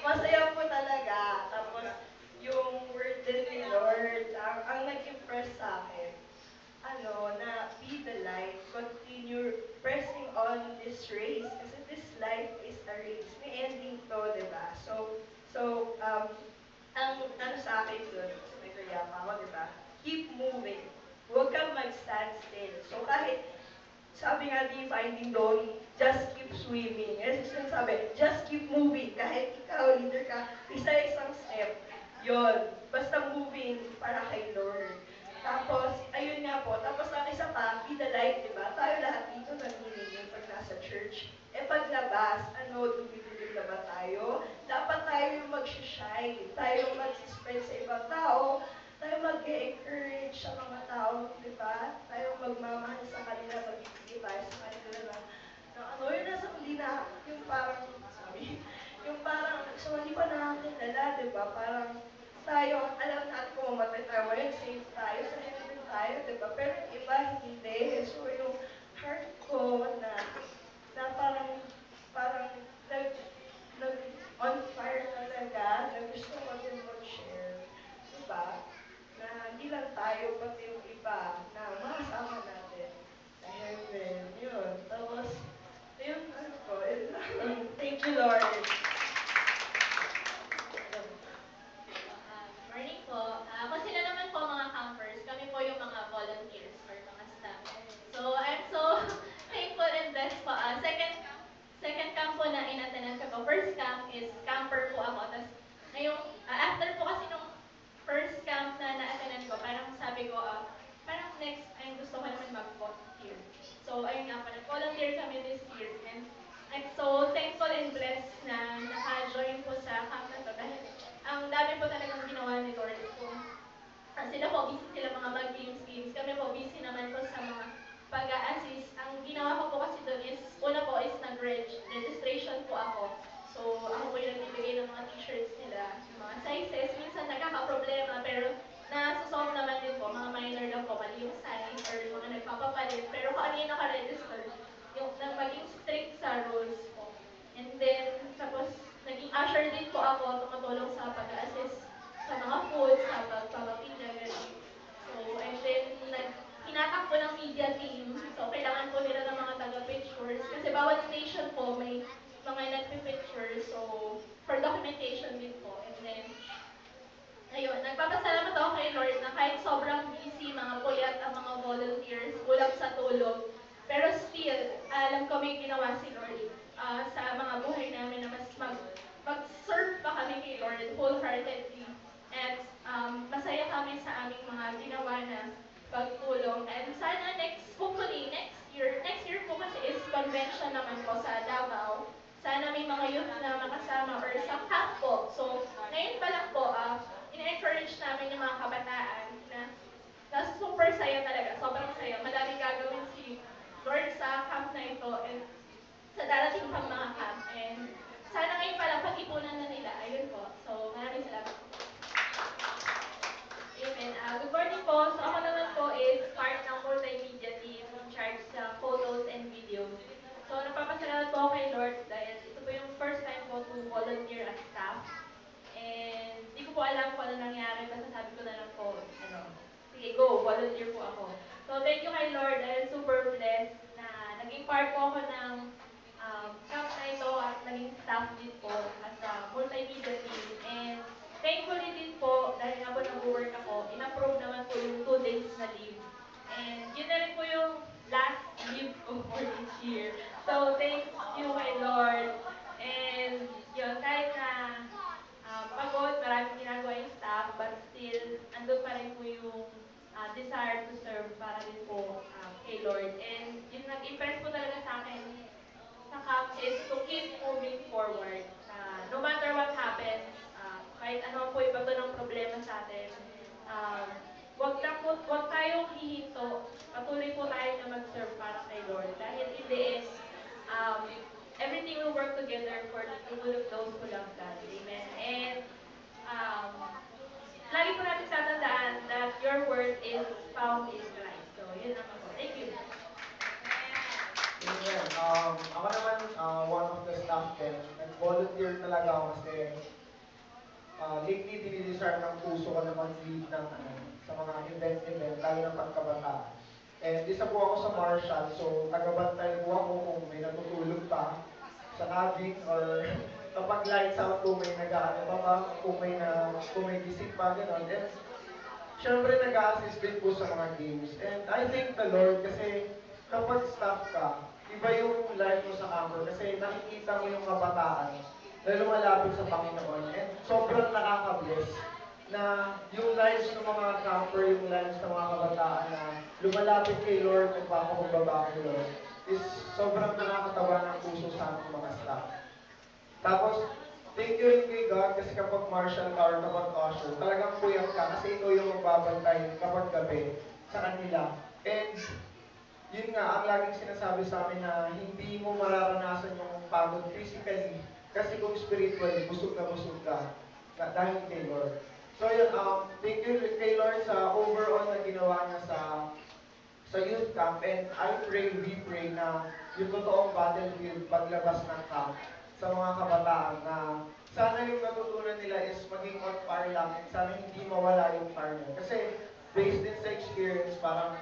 Masaya po talaga. Tapos, yung word din ni Lord, ang nag-impress sa akin, na be the light, continue pressing on this race. Kasi this life is a race. May ending to, di ba? Ang sa akin dun, kasi may kaya pa ako, di ba? Keep moving. Huwag kang mag-stand still. So, kahit sabi nga ni Finding Dory, just keep swimming. Kasi sinasabi, just keep moving. Kahit ikaw, leader ka, isa-isang step. Yon, basta moving para kay Lord. Tapos, ayun nga po. Tapos ang isa pa, be the light, di ba? Tayo lahat dito nanginigil pag nasa church. Paglabas, dumidilim na ba tayo? Dapat tayo yung mag-shine. Tayo yung mag-spread sa ibang tao. Tayo mag-encourage sa mga tao, di ba? Tayo magmamahal sa kanila, magbibigay tayo sa kanila yun nasa huli na, yung parang, yung parang, so hindi pa natin kilala, di ba? Parang, tayo, alam natin kung mamatay tayo ngayon, safe tayo, sa heaven tayo, di ba? Pero yung iba, hindi. So yung heart ko na parang, nag, on fire talaga, na gusto ko din mag-share, di ba? Na hindi lang tayo, pati yung iba, na makasama natin sa heaven, yun. Tapos, yun, thank you, Lord. Morning po. Ako sila naman po mga campers. Kami po yung mga volunteers or mga staff. So, I'm so thankful and blessed po. Second camp po na in-attendan ko po. First camp is camper po ako. Tapos, ngayong, after po kasi nung first camp na na-attendan ko, parang sabi ko, parang next, ay gusto ko naman mag-volunteer. So, ayun nga po, nag-volunteer kami this year. And I'm so thankful and blessed na naka-join po sa camp na to. Dahil ang dami po talagang ginawa ni Lord po. Sila po, busy sila mga mag-games. Kami po, busy naman po sa mga pag-a-assist. Ang ginawa ko po kasi doon is, una po is nag-registration po ako. So, ako po yung nagbibigay ng mga t-shirts nila, yung mga sizes. Minsan nagkaka-problema, pero nasa-solve naman din po. Mga minor lang po, mali yung size or mga nagpapapalit. Pero kung ano yung naka-register, yung maging strict sa rules po. And then, tapos, naging usher din po ako, tumutulong sa pag-assist sa mga food, sa pagpapapinda, gano'n. So, and then, hinatak po ng media team. So, kailangan po nila ng mga taga-pictures. Kasi bawat station po, may mga nagpipicture. So, for documentation din po. And then, ayun, nagpapasalamat ako kay Lord na kahit sobrang busy, mga puyat ang mga volunteers, kulang sa tulog. Pero still, alam ko may ginawa si Lord sa mga buhay namin na mas mag-serve pa kami kay Lord wholeheartedly. And masaya kami sa aming mga ginawa na pagtulong. And sana hopefully next year po kasi is convention naman po sa Davao. Sana may mga youth na makasama or sa camp po. So, ngayon pa lang po, in-encourage namin yung mga kabataan na super saya talaga, sobrang saya. Madaming gagawin si Lord sa camp na ito and sa darating pang mga camp. And sana ngayon pa lang pag-ipunan na nila. Ayun po. So, maraming salamat po. Amen. Good morning po. So, ako naman po is part ng multimedia team in charge sa photos and videos. So, napapasalamat po ako kay Lord dahil ito po yung first time ko to volunteer as staff. And di ko po alam kung ano nangyari, basta sabi ko na lang po, sige, go, volunteer po ako. So, thank you kay Lord dahil super blessed na naging part po ako ng camp na ito at naging staff din po as a multimedia team. And thankfully din po, dahil nga po nag-work ako, in-approve naman po yung 2 days na leave. And yun na rin po yung last leave ko for this year. So, thank you kay Lord. And yun, kahit Lord. And yung nag-impress po talaga sa akin sa camp is to keep moving forward. No matter what happens, kahit ano po yung bato ng problema sa atin, wag tayong hihinto. Patuloy po tayo na mag-serve para kay Lord. Dahil in the end, everything will work together for the good of those who love God. Amen. And lagi po natin tatandaan that your word is found in Christ. So, yun naman po. Thank you. Amen. Ako naman, one of the staff din, nag-volunteer talaga ako kasi lately dinidesire ng puso ko na mag-lead ng sa mga event, lalo ng pagkabataan. And isa po ako sa Marshall, so tagabantay po ako kung may natutulog pa sa cabin or kapag lights out kung may nag-aano pa ba, kung may gising pa, gano'n. And syempre nag-a-assist din po sa mga games. And I thank the Lord kasi kapag staff ka, iba yung life mo sa camper kasi nakikita mo yung kabataan na lumalapit sa Panginoon. And sobrang nakaka-bless na yung lives ng mga camper, yung lives ng mga kabataan na lumalapit kay Lord, nagpapakumbaba kay Lord, is sobrang nakakataba ng puso sa ating mga staff. Tapos, thank you rin kay God kasi kapag marshal ka or kapag usher, talagang puyat ka kasi ikaw yung magbabantay kapag gabi sa kanila. And yun nga, ang laging sinasabi sa amin na hindi mo mararanasan yung pagod physically kasi kung spiritually, busog ka dahil kay Lord. So yun, thank you kay Lord sa overall na ginawa niya sa youth camp, and I pray, we pray na yung totoong battlefield paglabas ng camp sa mga kabataan na sana yung natutunan nila is maging on fire lang and sana hindi mawala yung fire nila. Kasi based din sa experience, parang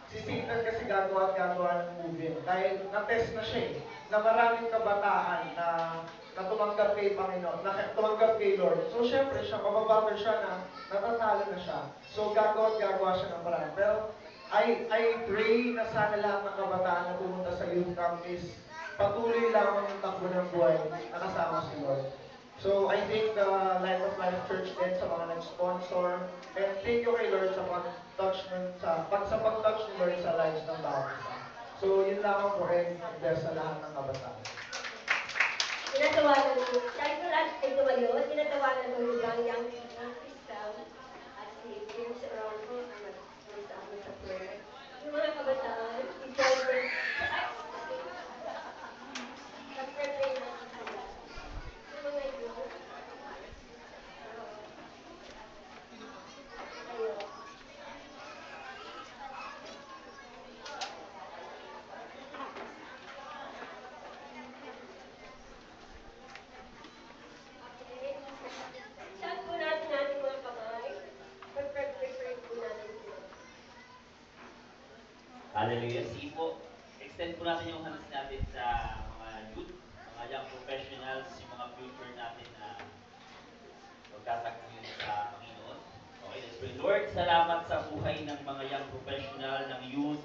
si Satan kasi gagawa ng movie dahil na-test na siya na maraming kabataan na tumanggap kay Panginoon, na tumanggap kay Lord. So syempre siya, mababago siya na natatalo na siya. So gagawa siya ng paraan. Pero I pray na sana lahat ng kabataan na pumunta sa youth camp is patuloy lamang yung takbo ng buhay na kasama si Lord. So I thank the Light of Life Church din sa mga nag-sponsor, and thank you kay Lord sa pag-touch ni Lord sa lives ng bawat isa. So yun lamang po, and bless sa lahat ng kabataan. Tinatawanan ko, kahit wala ay tumayo, tinatawanan ko yung young Crystal at si James Ronco na nag-sponsor sa amin sa prayer. Yung mga kabataan, i-join nag-pray natin sila. Yung mga yun, ayun. Okay. Chat po natin ating mga kamay. Pag-pray po natin sila. Hallelujah. Sige po, extend po natin yung hands natin sa mga youth, mga young professionals, yung mga future natin na magtatakbo sa Panginoon. Okay, let's pray. Lord, salamat sa buhay ng mga young professional, ng youth.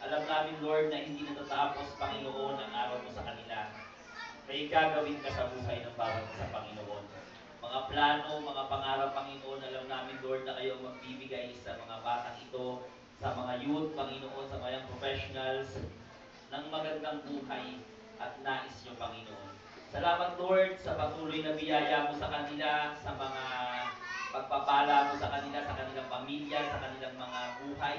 Alam namin, Lord, na hindi natatapos, Panginoon, ang araw mo sa kanila. May gagawin ka sa buhay ng bawat sa Panginoon. Mga plano, mga pangarap, Panginoon, alam namin, Lord, na kayo ang magbibigay sa mga batang ito, sa mga youth, Panginoon, sa mga young professionals, ng magandang buhay at nais niyo, Panginoon. Salamat, Lord, sa patuloy na biyaya mo sa kanila, sa mga pagpapala mo sa kanila, sa kanilang pamilya, sa kanilang mga buhay.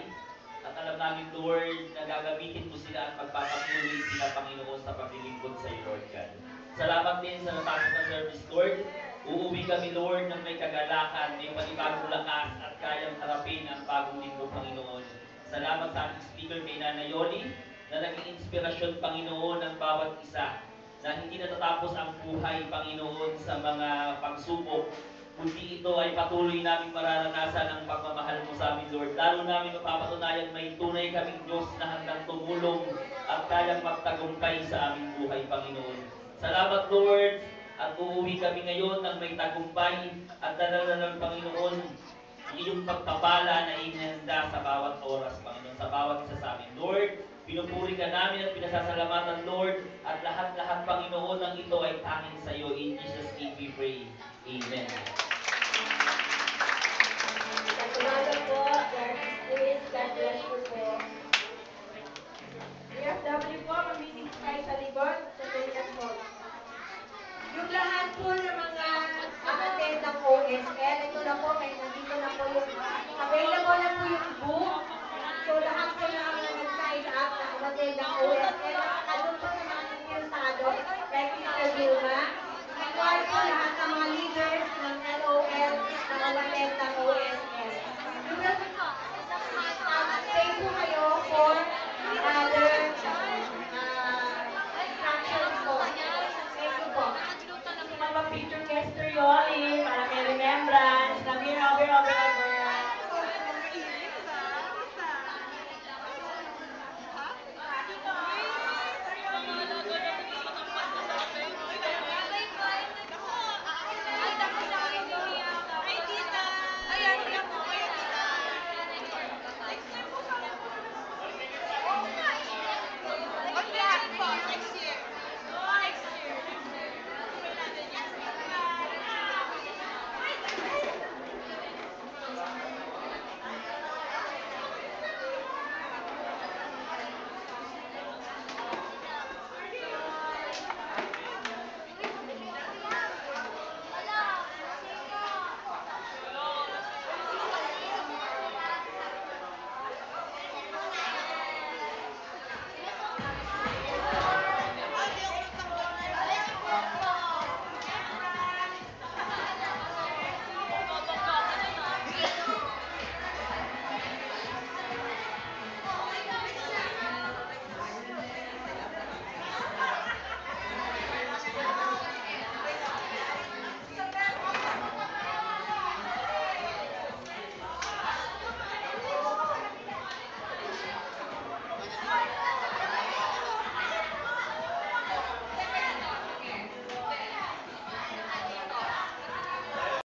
At alam namin, Lord, na gagamitin mo sila at magpapatuloy sila, Panginoon, sa paglilingkod sa iyo, Lord God. Salamat din sa natapos na service, Lord. Uuwi kami, Lord, ng may kagalakan, may panibagong lakas at kayang harapin ang bagong linggo, Panginoon. Salamat sa ating speaker kay Nanay Yoli, na naging inspirasyon, Panginoon, ng bawat isa, na hindi natatapos ang buhay, Panginoon, sa mga pagsubok, kundi ito ay patuloy naming mararanasan ang pagmamahal mo sa amin, Lord. Lalo namin mapapatunayan may tunay kaming Diyos na handang tumulong at kayang magtagumpay sa aming buhay, Panginoon. Salamat, Lord, at uuwi kami ngayon ng may tagumpay at dala ng Panginoon iyong pagpapala na inihanda sa bawat oras, Panginoon, sa bawat isa sa amin. Lord, pinupuri ka namin at pinasasalamatan, Lord, at lahat-lahat, Panginoon, ng ito ay tanging sa iyo. In Jesus' name we pray. Amen.